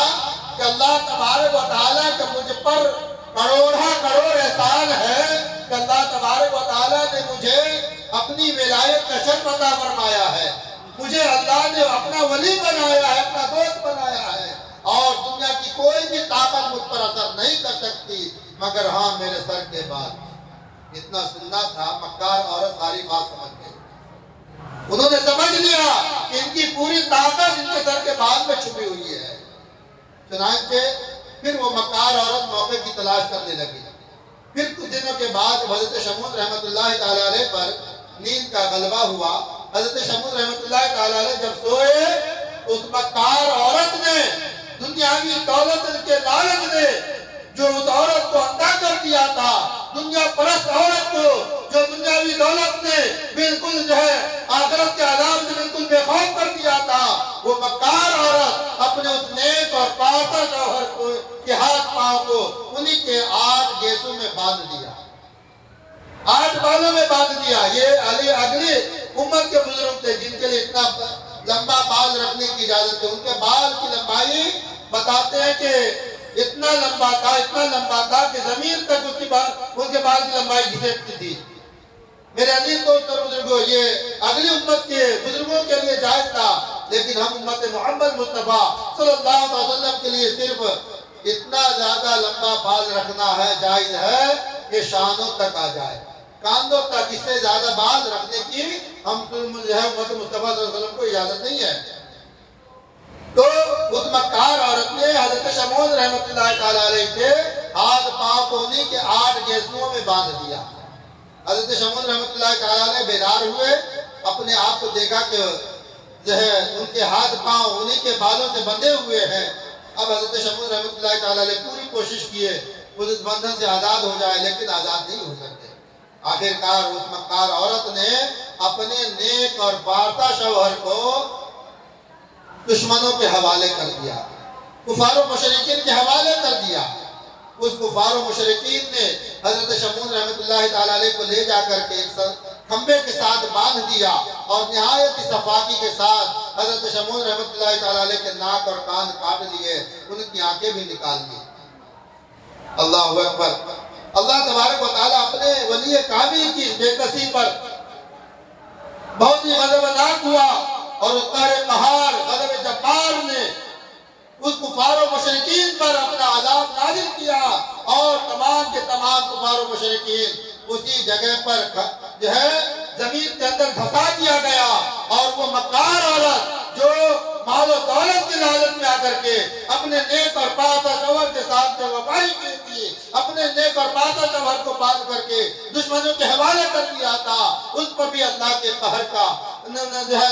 کہ اللہ تبارک و تعالیٰ کا مجھ پر کروڑا کروڑ احسان ہے کہ اللہ تبارک و تعالیٰ نے مجھے اپنی ولایت کا شرف عطا فرمایا ہے, مجھے اللہ نے اپنا ولی بنایا ہے, اپنا دوست بنایا ہے, اور دنیا کی کوئی بھی طاقت مجھ پر اثر نہیں کر سکتی مگر ہاں میرے سر کے بعد. اتنا سننا تھا, مکار عورت ساری بات سمجھ گئی. انہوں نے سمجھ لیا کہ ان کی پوری طاقت ان کے سر کے بعد میں چھپی ہوئی ہے. چنانچہ پھر وہ مکار عورت موقع کی تلاش کرنے لگی. پھر کچھ دنوں کے بعد حضرت شمود رحمۃ اللہ تعالیٰ علیہ پر نیند کا غلبہ ہوا. حضرت شمود رحمۃ اللہ تعالیٰ علیہ جب سوئے اس مکار عورت نے دنیاوی دولت کے لالچ نے جو اس عورت کو اندھا کر دیا تھا, دنیا پرست عورت کو جو دنیاوی دولت نے بالکل جو ہے آخرت کے عذاب سے بالکل بے خوف کر دیا تھا, وہ مکار عورت اپنے اس نیک اور پاکیزہ شوہر کو کے ہاتھ پاؤں کو انہی کے 8 گیسوں میں باندھ دیا, 8 بالوں میں باندھ دیا. یہ اگلی امت کے بزرگ تھے جن کے لیے اتنا لمبا بال رکھنے کی اجازت ہے. ان کے بال کی لمبائی بتاتے ہیں کہ اتنا لمبا تھا کہ زمین تک ان کے بال کی لمبائی گھسیٹتی تھی. میرے عزیز دوست اور بزرگوں, یہ اگلی امت کے بزرگوں کے لیے جائز تھا, لیکن ہم امت محمد مصطفیٰ صلی اللہ علیہ وسلم کے لیے صرف اتنا زیادہ لمبا بال رکھنا ہے, جائز ہے کہ شانوں تک آ جائے, کاندھوں تک. اس سے زیادہ بال رکھنے کی ہم جو ہے امت مصطفیٰ صلی اللہ علیہ وسلم کو اجازت نہیں ہے. تو اس مکار عورت نے حضرت شمود رحمۃ اللہ تعالیٰ علیہ کے ہاتھ پاؤں کو انہی کے 8 گیسوں میں باندھ دیا. حضرت شمود رحمۃ اللہ تعالیٰ علیہ بیدار ہوئے, اپنے آپ کو دیکھا کہ جو ہے ان کے ہاتھ پاؤں انہی کے بالوں سے بندھے ہوئے ہیں. اب حضرت شمود رحمۃ اللہ تعالیٰ علیہ پوری کوشش کیے اس بندھن سے آزاد ہو جائے, لیکن آزاد نہیں ہو سکتے. آخرکار اس مکار عورت نے اپنے نیک اور پارسا شوہر کو دشمنوں کے حوالے کر دیا, کفار و مشرکین کے حوالے کر دیا. اس کفار و مشرکین نے حضرت شمود رحمۃ اللہ تعالیٰ علیہ کو لے جا کر کے ایک کھمبے کے ساتھ باندھ دیا اور نہایت صفاقی کے ساتھ حضرت شمود رحمۃ اللہ تعالیٰ علیہ کے ناک اور کان کاٹ لیے, ان کی آنکھیں بھی نکال لی. اللہ اکبر. اللہ تبارک و تعالیٰ اپنے ولی کامل کی بے کسی پر بہت ہی غضبناک ہوا اور اس قہر قہار غضب جبار نے اس کفار و مشرکین پر اپنا عذاب نازل کیا, اور تمام کے تمام کفار و مشرکین اسی جگہ پر جو ہے زمین کے اندر دھسا دیا گیا. اور وہ مکار عورت جو مال و دولت کی لالچ میں آ کر کے اپنے نیک اور پاکیزہ شوہر کے ساتھ جو وفائی کی تھی, اپنے نیک اور پاکیزہ شوہر کو باندھ کر کے دشمنوں کے حوالے کر دیا تھا, اس پر بھی اللہ کے قہر کا جو ہے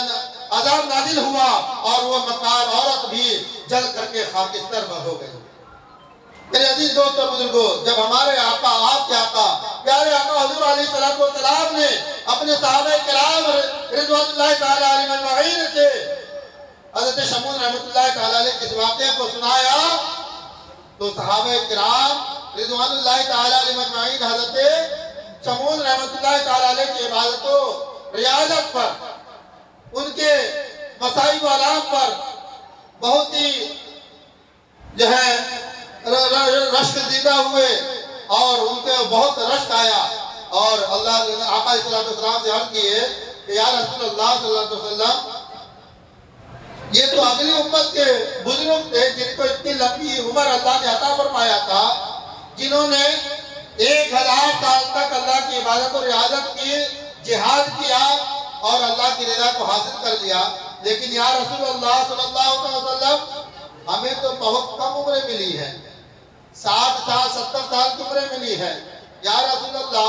عذاب نازل ہوا, اور وہ مکار عورت بھی جل کر کے خاکستر ہو گئی. میرے عزیز دوست اور بزرگوں, جب ہمارے آقا, آپ کے آقا, پیارے آقا حضور علیہ السلام نے اپنے صحابہ کرام رضوان اللہ تعالیٰ علیہ اجمعین سے حضرت شمود رحمۃ اللہ تعالیٰ علیہ کے واقعے کو سنایا, تو صحابہ کرام رضوان اللہ تعالیٰ علیہ اجمعین حضرت شمود رحمۃ اللہ تعالیٰ علیہ کی عبادت و ریاضت پر, ان کے مسائل و علام پر بہت ہی جو ہے رشک دیدہ ہوئے, اور ان کے بہت رشک آیا, اور اللہ نے آقا صلی اللہ علیہ وسلم سے عرض کیے کہ یا رسول اللہ صلی اللہ علیہ وسلم, یہ تو اگلی امت کے بزرگ تھے جن کو اتنی لمبی عمر اللہ نے عطا فرمایا تھا, جنہوں نے 1000 سال تک اللہ کی عبادت و ریاضت کی, جہاد کیا اور اللہ کی رضا کو حاصل کر لیا. لیکن یا رسول اللہ صلی اللہ علیہ وسلم, ہمیں تو بہت کم عمریں ملی ہے, 60 سال 70 سال کی عمریں ملی ہے. یا رسول اللہ,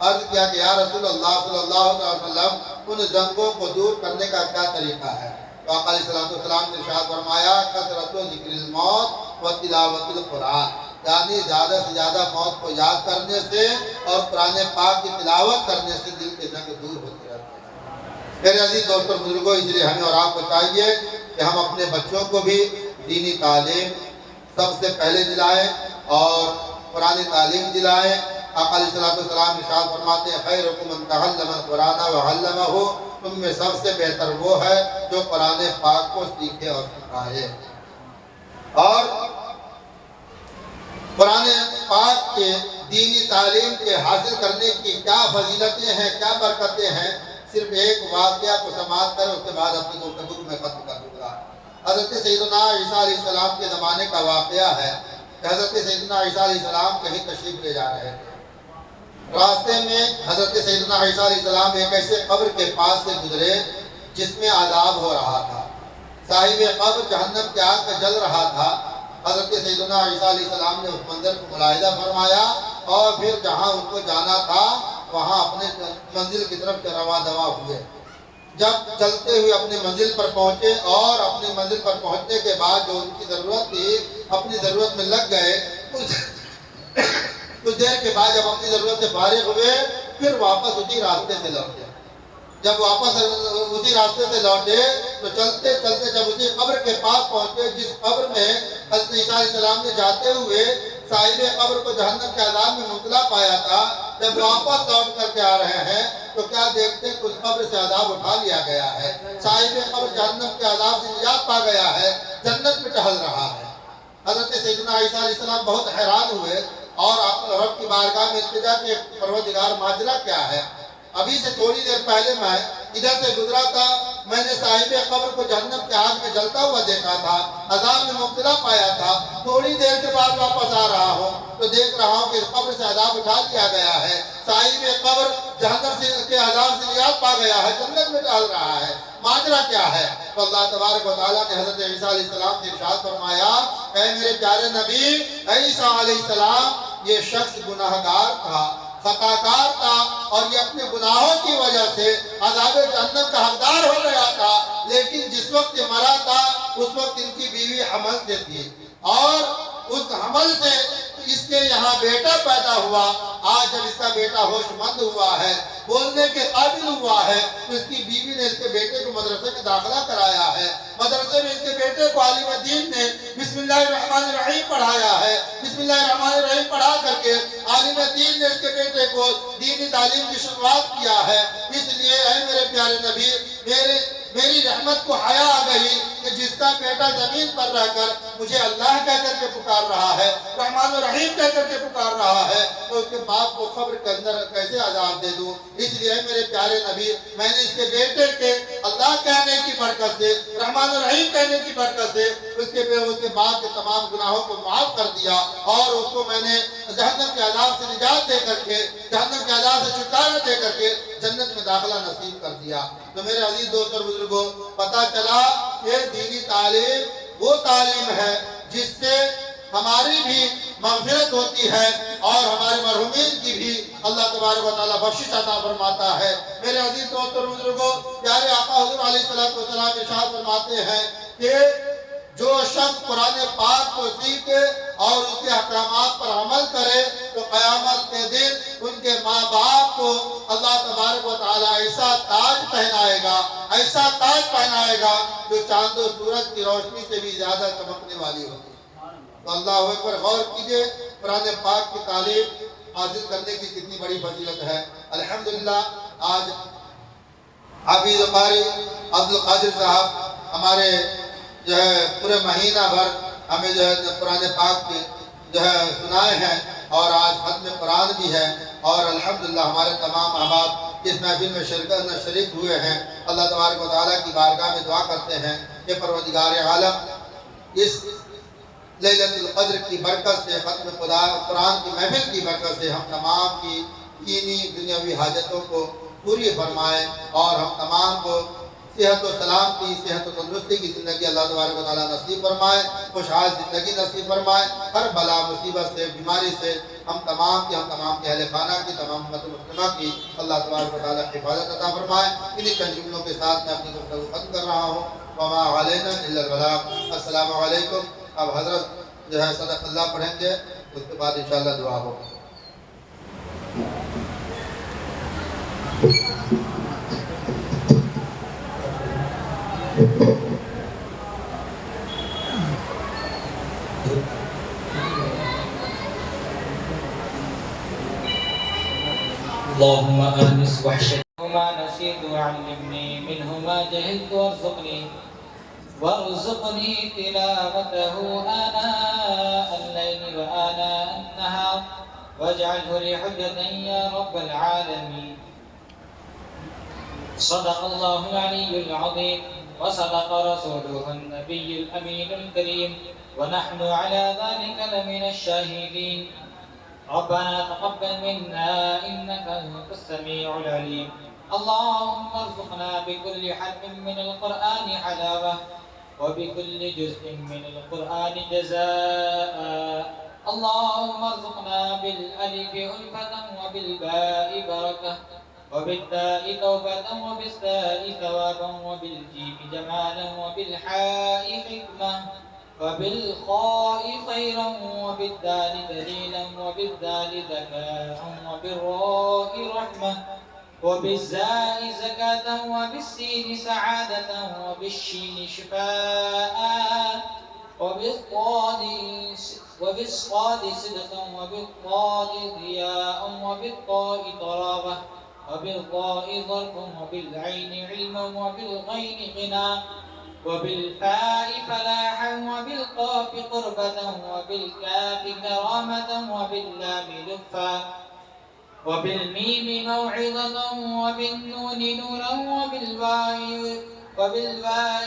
عرض کیا کہ یا رسول اللہ صلی اللہ علیہ وسلم ان زنگوں کو دور کرنے کا کیا طریقہ ہے؟ تو آقا علیہ السلام نے ارشاد فرمایا کثرت ذکر الموت و تلاوت القرآن، یعنی زیادہ سے زیادہ موت کو یاد کرنے سے اور قرآن پاک کی تلاوت کرنے سے دل کے زنگ دور ہوتے رہتے ہیں۔ میرے عزیز دوستوں بزرگوں، اس لیے ہمیں اور آپ کو چاہیے کہ ہم اپنے بچوں کو بھی دینی تعلیم سب سے پہلے دلائیں اور قرآن تعلیم دلائیں۔ آقا علیہ السلام ارشاد فرماتے ہیں خیرکم من تعلم القرآن وعلمہ، تم میں سب سے بہتر وہ ہے جو قرآن پاک کو سیکھے اور سکھائے۔ اور قرآن پاک کے دینی تعلیم کے حاصل کرنے کی کیا فضیلتیں ہیں، کیا برکتیں ہیں، صرف ایک واقعہ کو سماعت کر اس کے بعد اپنی گفتگو میں ختم کر دوں گا۔ حضرت سیدنا عیسیٰ علیہ السلام کے زمانے کا واقعہ ہے کہ حضرت سیدنا عیسیٰ علیہ السلام کہیں تشریف لے جا رہے تھے۔ راستے میں حضرت سیدنا عیسیٰ علیہ السلام ایک ایسے قبر کے پاس سے گزرے جس میں عذاب ہو رہا تھا۔ صاحب قبر جہنم کی آگ میں جل رہا تھا۔ حضرت سیدنا عیسیٰ علیہ السلام نے اس منظر کو ملاحظہ فرمایا اور پھر جہاں ان کو جانا تھا وہاں اپنے منزل کی طرف رواں دواں ہوئے۔ جب چلتے ہوئے اپنی منزل پر پہنچے اور اپنی منزل پر پہنچنے کے بعد جو ان کی ضرورت تھی اپنی ضرورت میں لگ گئے، کچھ دیر کے بعد جب اپنی ضرورت سے فارغ ہوئے پھر واپس اسی راستے سے لوٹے۔ جب واپس اسی راستے سے لوٹے تو چلتے چلتے جب اسی قبر کے پاس پہنچے جس قبر میں حضرت عیسیٰ علیہ السلام نے جاتے ہوئے صاحب قبر کو جہنم کے عذاب میں مبتلا پایا تھا، جب واپس لوٹ کر کے آ رہے ہیں تو کیا دیکھتے ہیں کہ اس قبر سے عذاب اٹھا لیا گیا ہے، صاحب قبر جہنم کے عذاب سے نجات پا گیا ہے، جنت میں ٹہل رہا ہے۔ حضرت سیدنا عیسیٰ علیہ السلام بہت حیران ہوئے اور رب کی بارگاہ میں التجا کہ پروردگار ماجرا کیا ہے؟ ابھی سے تھوڑی دیر پہلے میں ادھر سے گزرا تھا، میں نے صاحب قبر کو جہنم کے آگ میں جلتا ہوا دیکھا تھا، عذاب میں مبتلا پایا تھا، تھوڑی دیر کے بعد واپس آ رہا ہوں تو دیکھ رہا ہوں کہ اس قبر سے عذاب اٹھا لیا گیا ہے، صاحب قبر جہنم کے عذاب سے نجات پا گیا ہے، جنت میں ٹہل رہا ہے، ماجرا کیا ہے؟ تو اللہ تبارک و تعالیٰ نے حضرت عیسیٰ علیہ السلام سے ارشاد فرمایا اے میرے پیارے نبی عیسیٰ علیہ السلام، یہ شخص گناہگار تھا، خطاکار تھا اور یہ اپنے گناہوں کی وجہ سے عذاب جہنم کا حقدار ہو گیا تھا، لیکن جس وقت یہ مرا تھا اس وقت ان کی بیوی حمل سے تھی اور اس حمل سے اس کے یہاں بیٹا پیدا ہوا۔ آج جب اس کا بیٹا ہوش مند ہوا ہے، بولنے کے قابل ہوا ہے، تو اس کی بیوی نے اس کے بیٹے کو مدرسے میں داخلہ کرایا ہے، مدرسے میں اس کے بیٹے کو عالم دین نے بسم اللہ الرحمن الرحیم پڑھایا ہے، بسم اللہ الرحمن الرحیم پڑھا کر کے عالم دین نے اس کے بیٹے کو دینی تعلیم کی شروعات کیا ہے۔ اس لیے اے میرے پیارے نبی، میری رحمت کو حیا آ گئی کہ جس کا بیٹا زمین پر رہ کر مجھے اللہ کہہ کر کے پکار رہا ہے، رحمان الرحیم کہہ کر کے پکار رہا ہے، تو اس کے باپ کو قبر کے اندر کیسے عذاب دے دوں؟ اس لیے میرے پیارے نبی، میں نے اس کے بیٹے کے اللہ کہنے کی برکت سے، رحمان الرحیم کہنے کی برکت سے اس کے باپ کے تمام گناہوں کو معاف کر دیا اور اس کو میں نے جہنم کے عذاب سے نجات دے کر کے، جہنم کے عذاب سے چھٹکارا دے کر کے جنت میں داخلہ نصیب کر دیا۔ تو میرے عزیز دوست اور بزرگوں، پتہ چلا کہ دینی تعلیم وہ تعلیم ہے جس سے ہماری بھی مغفرت ہوتی ہے اور ہمارے مرحومین کی بھی اللہ تبارک و تعالیٰ بخشش عطا فرماتا ہے۔ میرے عزیز دوست اور بزرگوں، پیارے آقا حضور علیہ السلام ارشاد فرماتے ہیں کہ جو شخص قرآن پاک کو سیکھے اور اس کے احکامات پر عمل کرے تو قیامت کے دن ان کے ماں باپ کو اللہ تبارک و تعالیٰ ایسا تاج پہنائے گا، ایسا تاج پہنائے گا جو چاند و سورج کی روشنی سے بھی زیادہ چمکنے والی ہوگی۔ تو اللہ اکبر، غور کیجئے قرآن پاک کی تعلیم حاصل کرنے کی کتنی بڑی فضیلت ہے۔ الحمدللہ آج حافظ قاری عبدالقادر صاحب ہمارے جو ہے پورے مہینہ بھر ہمیں جو ہے قرآن پاک کے جو ہے سنائے ہیں اور آج ختم قرآن بھی ہے اور الحمدللہ ہمارے تمام احباب اس محفل میں شریک ہوئے ہیں۔ اللہ تبارک و تعالیٰ کی بارگاہ میں دعا کرتے ہیں کہ پروردگار عالم اس لیلۃ القدر کی برکت سے، ختم قرآن کی محفل کی برکت سے ہم تمام کی دینی دنیاوی حاجتوں کو پوری فرمائے اور ہم تمام کو صحت و سلامتی، صحت و تندرستی کی زندگی اللہ تبارک و تعالیٰ نصیب فرمائے، خوشحال زندگی نصیب فرمائے، ہر بلا مصیبت سے، بیماری سے ہم تمام کے اہل خانہ کی، تمام امت مسلمہ کی اللہ تبارک و تعالیٰ حفاظت عطا فرمائے۔ انہی چند جملوں کے ساتھ میں اپنی گفتگو ختم کر رہا ہوں۔ وما علینا الا البلاغ۔ السلام علیکم۔ اب حضرت جو ہے صدق اللہ پڑھیں گے، اس کے بعد انشاءاللہ دعا ہوگی۔ اللهم آنس وحشتهما نسيت وعلمني منهما جهلت وارزقني تلاوته آناء الليل وآناء النهار واجعله لي حجة يا رب العالمين. صدق الله العلي العظيم وصدق رسوله النبي الأمين الكريم ونحن على ذلك لمن الشاهدين. ربنا تقبل منا إنك أنت السميع العليم. اللهم ارزقنا بكل حرف من القرآن حلاوة وبكل جزء من القرآن جزاء. اللهم ارزقنا بالألف ألفة وبالباء بركة وبالتاء توبة وبالثاء ثوابا وبالجيم جمالا وبالحاء حكمة وبالخاء خيرا وبالدال دليلا وبالذال ذكاء وبالراء رحمة وبالزاء زكاة وبالسين سعادة وبالشين شفاء وبالصاد صدقا وبالطاء ضياء وبالطاء طراوة وبالضاء ظرف وبالعين علما وبالغين غنى وبالفاء فلاحا وبالقاف قربة وبالكاف كرامة وباللام لطفا وبالميم موعظة وبالنون نورا وبالواء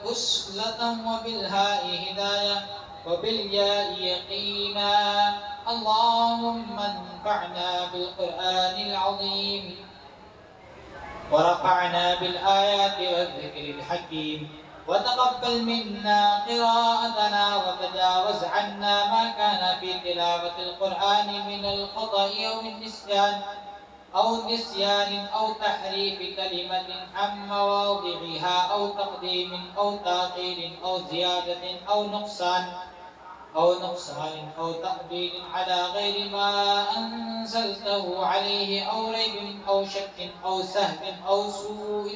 وصلة وبالهاء هداية وبالياء يقينا. اللهم انفعنا بالقرآن العظيم ورفعنا بالآيات والذكر الحكيم وتقبل منا قراءتنا وتجاوز عنا ما كان في تلاوة القرآن من الخطأ أو نسيان أو تحريف كلمة عن مواضعها أو تقديم أو تأخير أو زيادة أو نقصان أو تأويل على غير ما أنزلته عليه أو ريب أو شك أو سهو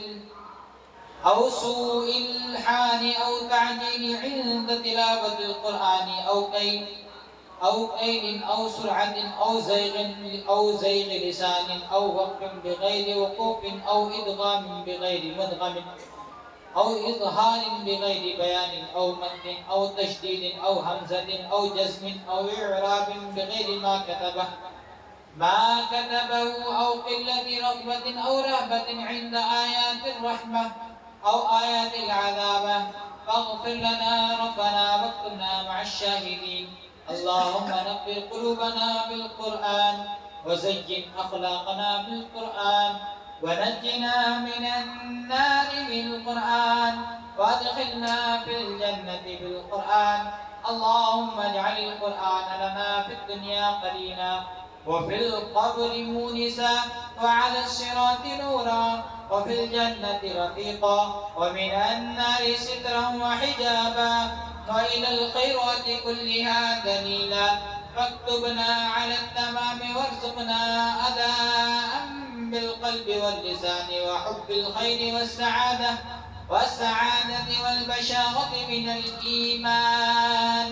أو سوء الحال أو تعجيل عند تلاوة القرآن أو كيل أو سرعة أو زيغ لسان أو وقف بغير وقوف أو إدغام بغير مدغم أو إظهار بغير بيان أو مد أو تشديد أو همزة أو جزم أو إعراب بغير ما كتبه أو قلة رغبة أو رهبة عند آيات الرحمة أو آيات العذاب فاغفر لنا ربنا واكتبنا مع الشاهدين. اللهم نقر قلوبنا بالقرآن وزين أخلاقنا بالقرآن ونجنا من النار بالقرآن وادخلنا في الجنة بالقرآن. اللهم اجعل القرآن لنا في الدنيا قرينا وفي القبر مونسا وعلى الصراط نورا وفي الجنة رفيقا ومن النار سترا وحجابا وإلى الخيرات كلها دليلا. فاكتبنا على التمام وارزقنا أداء بالقلب واللسان وحب الخير والسعادة والبشارة من الإيمان.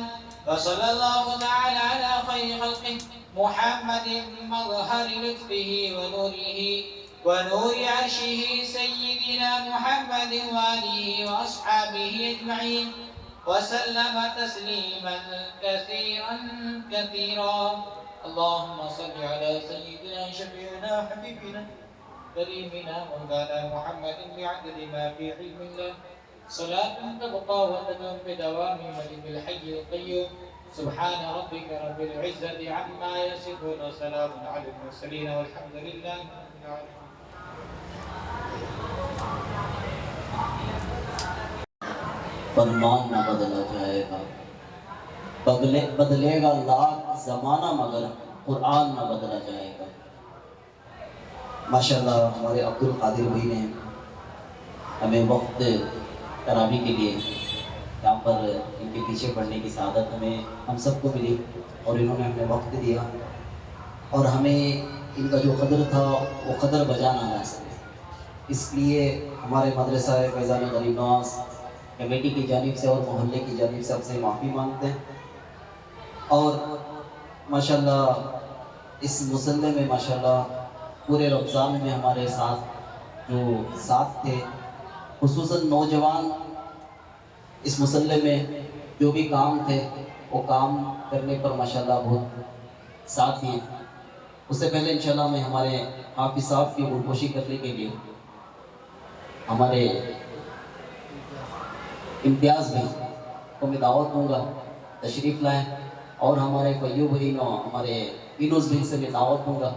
وصلى الله تعالى على خير خلقه محمد مظهر لطفه ونوره ونور عرشه سيدنا محمد وآله وأصحابه أجمعين وسلم تسليما كثيرا. اللهم صل على سيدنا شفيعنا حبيبنا كريمنا مولانا محمد بعدد ما في علم الله صلاة تبقى وتدوم بدوام ملك الحي القيوم. سبحان ربك رب العزة عما يصفون وسلام على المرسلين والحمد لله رب العالمين. فرمان نہ بدلا جائے گا، بدلے گا لاکھ زمانہ مگر قرآن نہ بدلا جائے گا۔ ماشاءاللہ ہمارے عبد القادر بھائی نے ہمیں وقت تراویح کے لیے یہاں پر ان کے پیچھے پڑھنے کی سعادت ہم سب کو ملی، اور انہوں نے ہمیں وقت دیا، اور ہمیں ان کا جو قدر تھا وہ قدر بجا نہ لا سکے۔ اس لیے ہمارے مدرسہ فیضان غریب نواز کمیٹی کی جانب سے اور محلے کی جانب سے آپ سے معافی مانگتے ہیں، اور ماشاءاللہ اس مسلح میں ماشاءاللہ پورے رمضان میں ہمارے ساتھ جو ساتھ تھے، خصوصاً نوجوان اس مسلح میں جو بھی کام تھے وہ کام کرنے پر ماشاءاللہ بہت ساتھ دیے۔ اس سے پہلے انشاءاللہ میں ہمارے حافظ صاحب کی گلپوشی کرنے کے لیے ہمارے امتیاز بھی کو میں دعوت دوں گا، تشریف لائیں، اور ہمارے فیو بھائی نو ہمارے اینوس بھائی سے میں دعوت دوں گا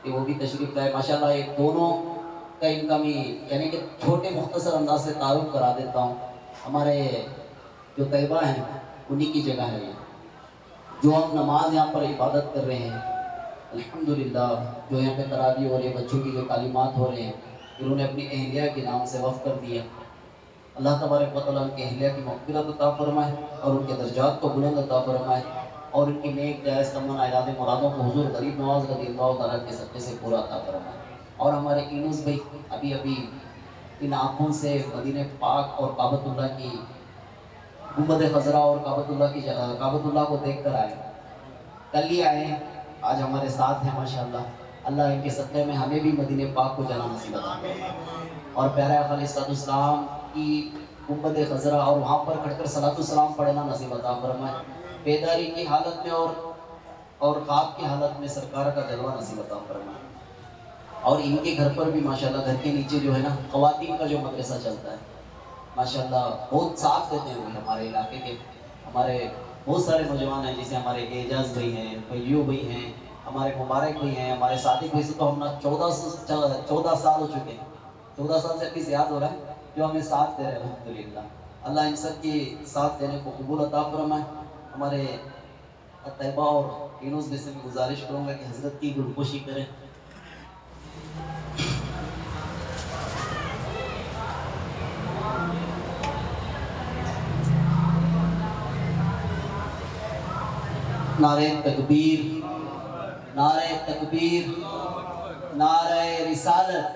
کہ وہ بھی تشریف لائیں۔ ماشاءاللہ یہ دونوں کا ان کا میں یعنی کہ چھوٹے مختصر انداز سے تعارف کرا دیتا ہوں۔ ہمارے جو طیبہ ہیں انہی کی جگہ ہے یہ، جو ہم نماز یہاں پر عبادت کر رہے ہیں الحمدللہ، جو یہاں پہ تراویح ہو رہی ہے، بچوں کی جو تعلیمات ہو رہے ہیں، انہوں نے اپنی اہلیہ کے نام سے وقف کر دیا۔ اللہ تبارک و تعالیٰ ان کے اہلیہ کی مغفرت عطا فرمائے اور ان کے درجات کو بلند عطا فرمائے، اور ان کی نیک جائز تمنا ارادے مرادوں کو حضور غریب نواز رضی اللہ تعالیٰ کے صدقے سے پورا عطا فرمائے۔ اور ہمارے اینوس بھائی ابھی ان آنکھوں سے مدینہ پاک اور کعبۃ اللہ کی گنبد خضرا اور کعبۃ اللہ کو دیکھ کر آئے، کل ہی آئے، آج ہمارے ساتھ ہیں ماشاءاللہ۔ اللہ ان کے صدقے میں ہمیں بھی مدینہ پاک کو جانا نصیب عطا فرمائے، اور پیارے آقا علیہ السلام کی گنبد خضرا اور وہاں پر کھڑ کر صلاۃ السلام پڑھنا نصیب عطا فرمائے، بیداری کی حالت میں اور خواب کی حالت میں سرکار کا جلوہ نصیب عطا فرمائے۔ اور ان کے گھر پر بھی ماشاءاللہ گھر کے نیچے جو ہے نا خواتین کا جو مدرسہ چلتا ہے ماشاءاللہ، بہت ساتھ دیتے ہیں ہمارے علاقے کے، ہمارے بہت سارے نوجوان ہیں، جیسے ہمارے اعجاز بھائی ہیں، فیو بھائی ہیں، ہمارے مبارک بھائی ہیں، ہمارے صادق بھائی سے تو ہم 14 سال ہو چکے ہیں، 14 سال سے ابھی زیادہ ہو رہا ہے جو ہمیں ساتھ دے رہے ہیں الحمدللہ۔ اللہ ان سب کی ساتھ دینے کو قبول عطا فرمائے۔ ہمارے طیبہ اور اینوس میں سے میں گزارش کروں گا کہ حضرت کی گلپوشی کریں۔ نعرہ تکبیر، نعرہ تکبیر، نعرہ رسالت۔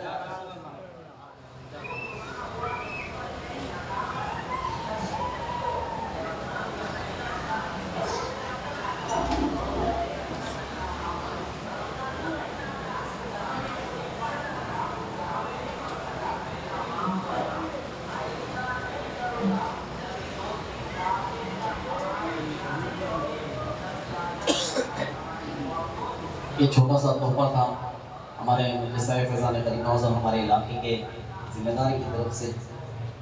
یہ چھوٹا سا تحفہ تھا ہمارے مدرسہ فیضان غریب نواز اور ہمارے علاقے کے ذمہ دار کی طرف سے،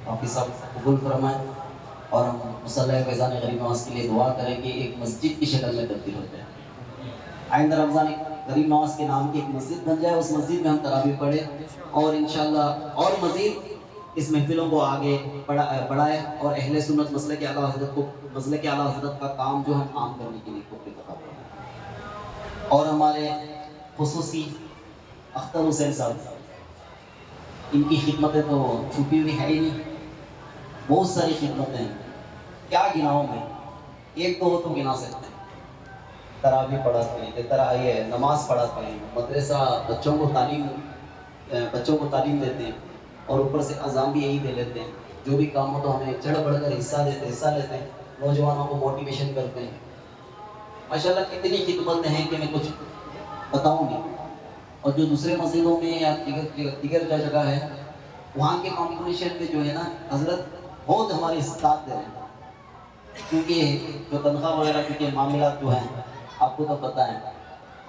حافظ صاحب قبول فرمائیں، اور ہم مصلی فیضان غریب نواز کے لیے دعا کریں کہ ایک مسجد کی شکل میں تبدیل ہو جائے، آئندہ رمضان غریب نواز کے نام کی ایک مسجد بن جائے، اس مسجد میں ہم تراویح پڑھیں، اور انشاءاللہ اور مزید اس محفلوں کو آگے بڑھائے، اور اہل سنت مسلک اعلیٰ حضرت کا کام جو ہم عام کرنے کے لیے کوشش کریں۔ اور ہمارے خصوصی اختر حسین صاحب، ان کی خدمتیں تو چھپی ہوئی ہے ہی نہیں، بہت ساری خدمتیں ہیں، کیا گناؤں میں، ایک دو تو گنا سکتے ہیں۔ تراویح پڑھاتے ہیں، یہ نماز پڑھاتے ہیں، مدرسہ بچوں کو تعلیم دیتے ہیں، اور اوپر سے اذان بھی یہی دے لیتے ہیں، جو بھی کام ہو تو ہمیں چڑھ بڑھ کر حصہ لیتے ہیں، نوجوانوں کو موٹیویشن کرتے ہیں۔ ماشاءاللہ کتنی خدمتیں ہیں کہ میں کچھ بتاؤں نہیں، اور جو دوسرے مسجدوں میں یا دیگر جگہ ہے وہاں کے کمپٹیشن میں جو ہے نا حضرت بہت ہماری ساتھ دے رہے ہیں، کیونکہ جو تنخواہ وغیرہ کے معاملات جو ہیں آپ کو تو پتہ ہے،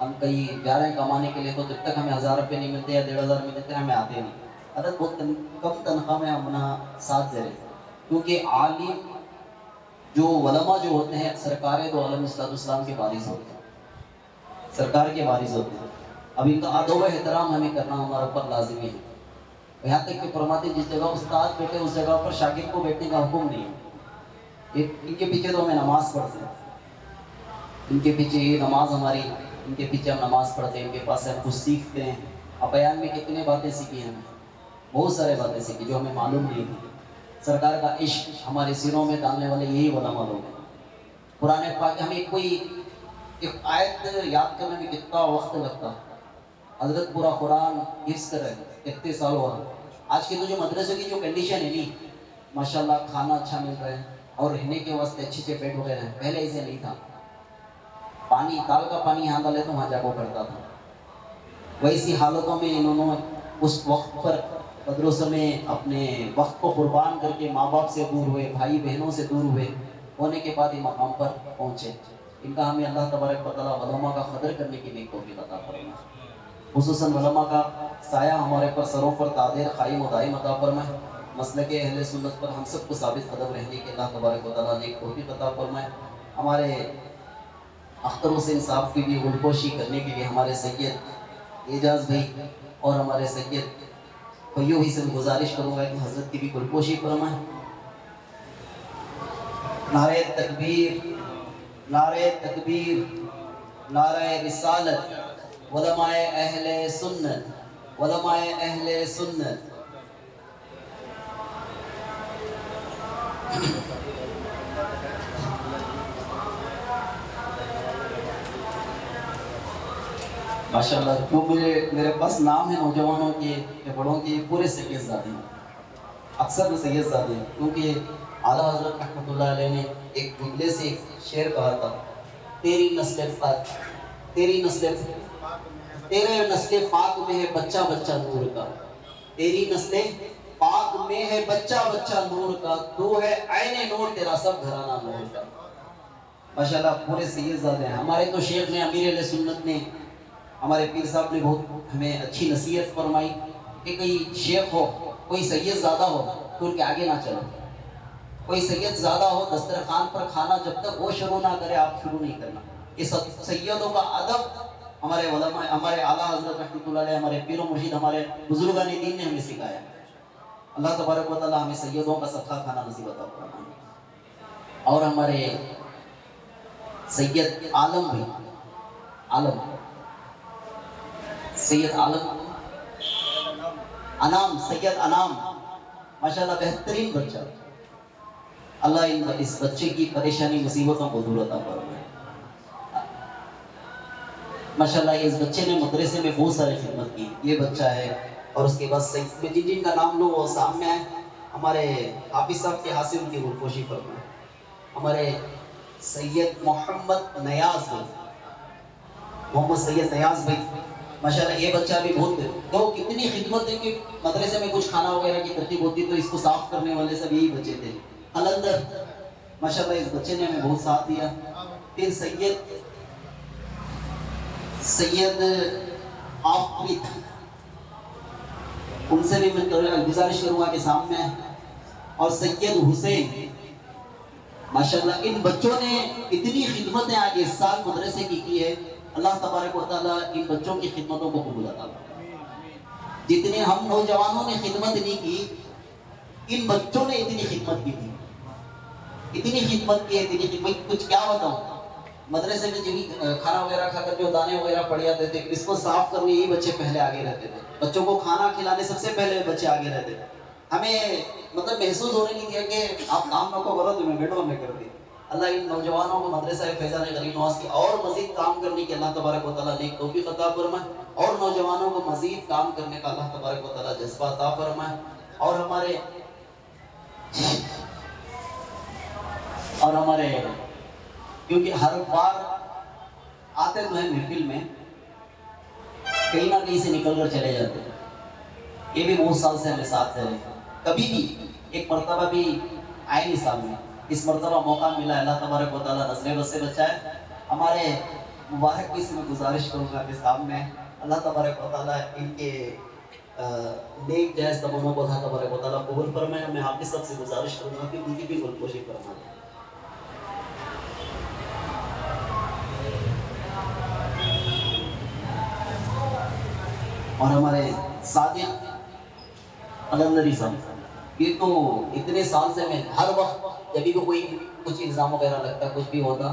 ہم کہیں جا رہے ہیں کمانے کے لیے تو جب تک ہمیں 1000 روپے نہیں ملتے یا 1500 ملتے ہمیں آتے نہیں، حضرت بہت کم تنخواہ میں اپنا ساتھ دے رہے ہیں، کیونکہ عالم جو علماء جو ہوتے ہیں سرکار دو عالم صلی اللہ علیہ وسلم کے وارث ہوتے ہیں، سرکار کے وارث ہوتے ہیں، اب ان کا ادب و احترام ہمیں کرنا ہمارے اوپر لازمی ہے۔ یہاں تک کہ فرماتے جس جگہ استاد بیٹھے اس جگہ پر شاگرد کو بیٹھنے کا حکم نہیں ہے، ان کے پیچھے تو ہمیں نماز پڑھتے ہیں، ان کے پیچھے یہ نماز ہماری ان کے پیچھے ہم نماز پڑھتے ہیں، ان کے پاس سے ہم کچھ سیکھتے ہیں. اب بیان میں کتنے باتیں سیکھی ہیں ہمیں، بہت سارے باتیں سیکھی جو ہمیں معلوم نہیں تھی. سرکار کا عشق ہمارے سینوں میں ڈالنے والے یہی علماء لوگ ہیں. قرآن پاک ہمیں کوئی ایک آیت یاد کرنے میں کتنا وقت لگتا. حضرت پورا قرآن حفظ کر رہے ہیں، اتنے سال ہوا. آج کے تو جو مدرسوں کی جو کنڈیشن ہے نہیں، ماشاءاللہ کھانا اچھا مل رہا ہے اور رہنے کے واسطے اچھے اچھے بیڈ وغیرہ ہیں. پہلے ایسے نہیں تھا. پانی تال کا پانی یہاں ڈالے تو وہاں جا کو پڑتا تھا. ویسی حالتوں میں انہوں نے اس وقت پر مدرسوں میں اپنے وقت کو قربان کر کے ماں باپ سے دور ہوئے، بھائی بہنوں سے دور ہوئے، ہونے کے بعد یہ مقام پر پہنچے. ان کا ہمیں اللہ تبارک و تعالیٰ علماء کا قدر کرنے کی نیک توفیق عطا فرمائے. خصوصاً علماء کا سایہ ہمارے پر سروں پر تادیر قائم و دائم عطا فرمائے. مسلک اہل سنت پر ہم سب کو ثابت قدم رہنے کے اللہ تبارک و تعالیٰ نیک توفیق عطا فرمائے. ہمارے اختر حسین صاحب کی بھی غلپوشی کرنے کے لیے ہمارے سید اعجاز بھائی اور ہمارے سید قیوم بھائی سے گزارش کروں گا کہ حضرت کی بھی غلپوشی فرمائیں. نعرہ تکبیر، نعرہ تکبیر، نعرہ رسالت، علماء اہل سنت، علماء اہل سنت. ماشاءاللہ جو میرے پاس نام ہے نوجوانوں کے یا بڑوں کے، پورے سید زادے ہیں. اکثر سید زادے ہیں کیونکہ اعلیٰ حضرت رحمۃ اللہ علیہ نے ایک جملے سے ایک شعر کہا تھا، تیری نسل پاک، تیری نسل، تیرے نسل پاک میں ہے بچہ بچہ نور کا، تیری نسل پاک میں ہے بچہ بچہ نور کا، تو ہے عین نور تیرا سب گھرانہ نور کا. ماشاءاللہ پورے سید زادے ہیں. ہمارے تو شیخ نے، امیر اہل سنت نے، ہمارے پیر صاحب نے بہت ہمیں اچھی نصیحت فرمائی کہ کوئی شیخ ہو، کوئی سید زادہ ہو تو ان کے آگے نہ چلو. کوئی سید زادہ ہو دسترخوان پر کھانا جب تک وہ شروع نہ کرے آپ شروع نہیں کرنا. یہ سیدوں کا ادب ہمارے علماء، ہمارے اعلیٰ حضرت رحمۃ اللہ علیہ، ہمارے پیر و مرشد، ہمارے بزرگان دین نے ہمیں سکھایا. اللہ تبارک و تعالیٰ ہمیں سیدوں کا صدقہ کھانا نصیب عطا فرمائے. اور ہمارے سید عالم بھی، عالم سید عالم انام، سید انام ماشاءاللہ بہترین بچہ. اللہ اس بچے کی پریشانی مصیبتوں کو دور عطا فرمائے. ماشاءاللہ اس بچے نے مدرسے میں بہت ساری خدمت کی. یہ بچہ ہے اور اس کے بعد سید جن کا نام لو وہ سامنے آئے. ہمارے حافظ صاحب کے حاصل کی غلپوشی فرمائے. ہمارے سید محمد نیاز بھائی، محمد سید نیاز بھائی ماشاءاللہ یہ بچہ بھی بہت، تو کتنی خدمت ہے کہ مدرسے میں کچھ کھانا وغیرہ کی ترتیب ہوتی تو اس کو صاف کرنے والے سب یہی بچے تھے. قلندر ماشاءاللہ اس بچے نے ہمیں بہت ساتھ دیا. پھر سید آفریت، ان سے بھی میں گزارش کروں گا کہ سامنے، اور سید حسین ماشاءاللہ ان بچوں نے اتنی خدمتیں آج اس سال مدرسے کی ہے. اللہ تبارک و تعالیٰ ان بچوں کی خدمتوں کو قبول عطا فرمائے. جتنے ہم نوجوانوں نے خدمت نہیں کی، ان بچوں نے اتنی خدمت کی تھی، اتنی خدمت کی ہے، اتنی خدمت. کچھ کیا بتاؤں، مدرسے میں جو کھانا وغیرہ کھا کر جو دانے وغیرہ پڑ جاتے تھے، اس کو صاف کرنے یہ بچے پہلے آگے رہتے تھے. بچوں کو کھانا کھلانے سب سے پہلے بچے آگے رہتے تھے. ہمیں مطلب محسوس ہونے نہیں دیا کہ آپ کام نہ کو کرو تو میں بیٹھو میں کر دی. اللہ ان نوجوانوں کو مدرسہ فیضان غریب نواز کی اور مزید کام کرنے کی اللہ تبارک و تعالیٰ نیک توفیق عطا فرمائے، اور نوجوانوں کو مزید کام کرنے کا اللہ تبارک و تعالیٰ جذبہ عطا فرمائے. اور ہمارے کیونکہ ہر بار آتے تو ہیں محفل میں، کہیں نہ کہیں سے نکل کر چلے جاتے ہیں. یہ بھی بہت سال سے ہمیں ساتھ رہے. کبھی بھی ایک مرتبہ بھی آئے نہیں سامنے. اس مرتبہ موقع ملا، اللہ تبارک و تعالیٰ نظر بد سے بچائے. ہمارے مبارک کی سے میں گزارش کروں گا کہ سامنے اللہ تبارک و تعالیٰ ان کے نیک جائز تمنوں کو اللہ تبارک و تعالیٰ قبول فرمائے. میں آپ سب سے گزارش کروں گا کہ ان کی بھی غلپوشی فرمائے. اور ہمارے صادق قلندری صاحب، یہ تو اتنے سال سے میں ہر وقت جب بھی کوئی کچھ الزام وغیرہ لگتا، کچھ بھی ہوتا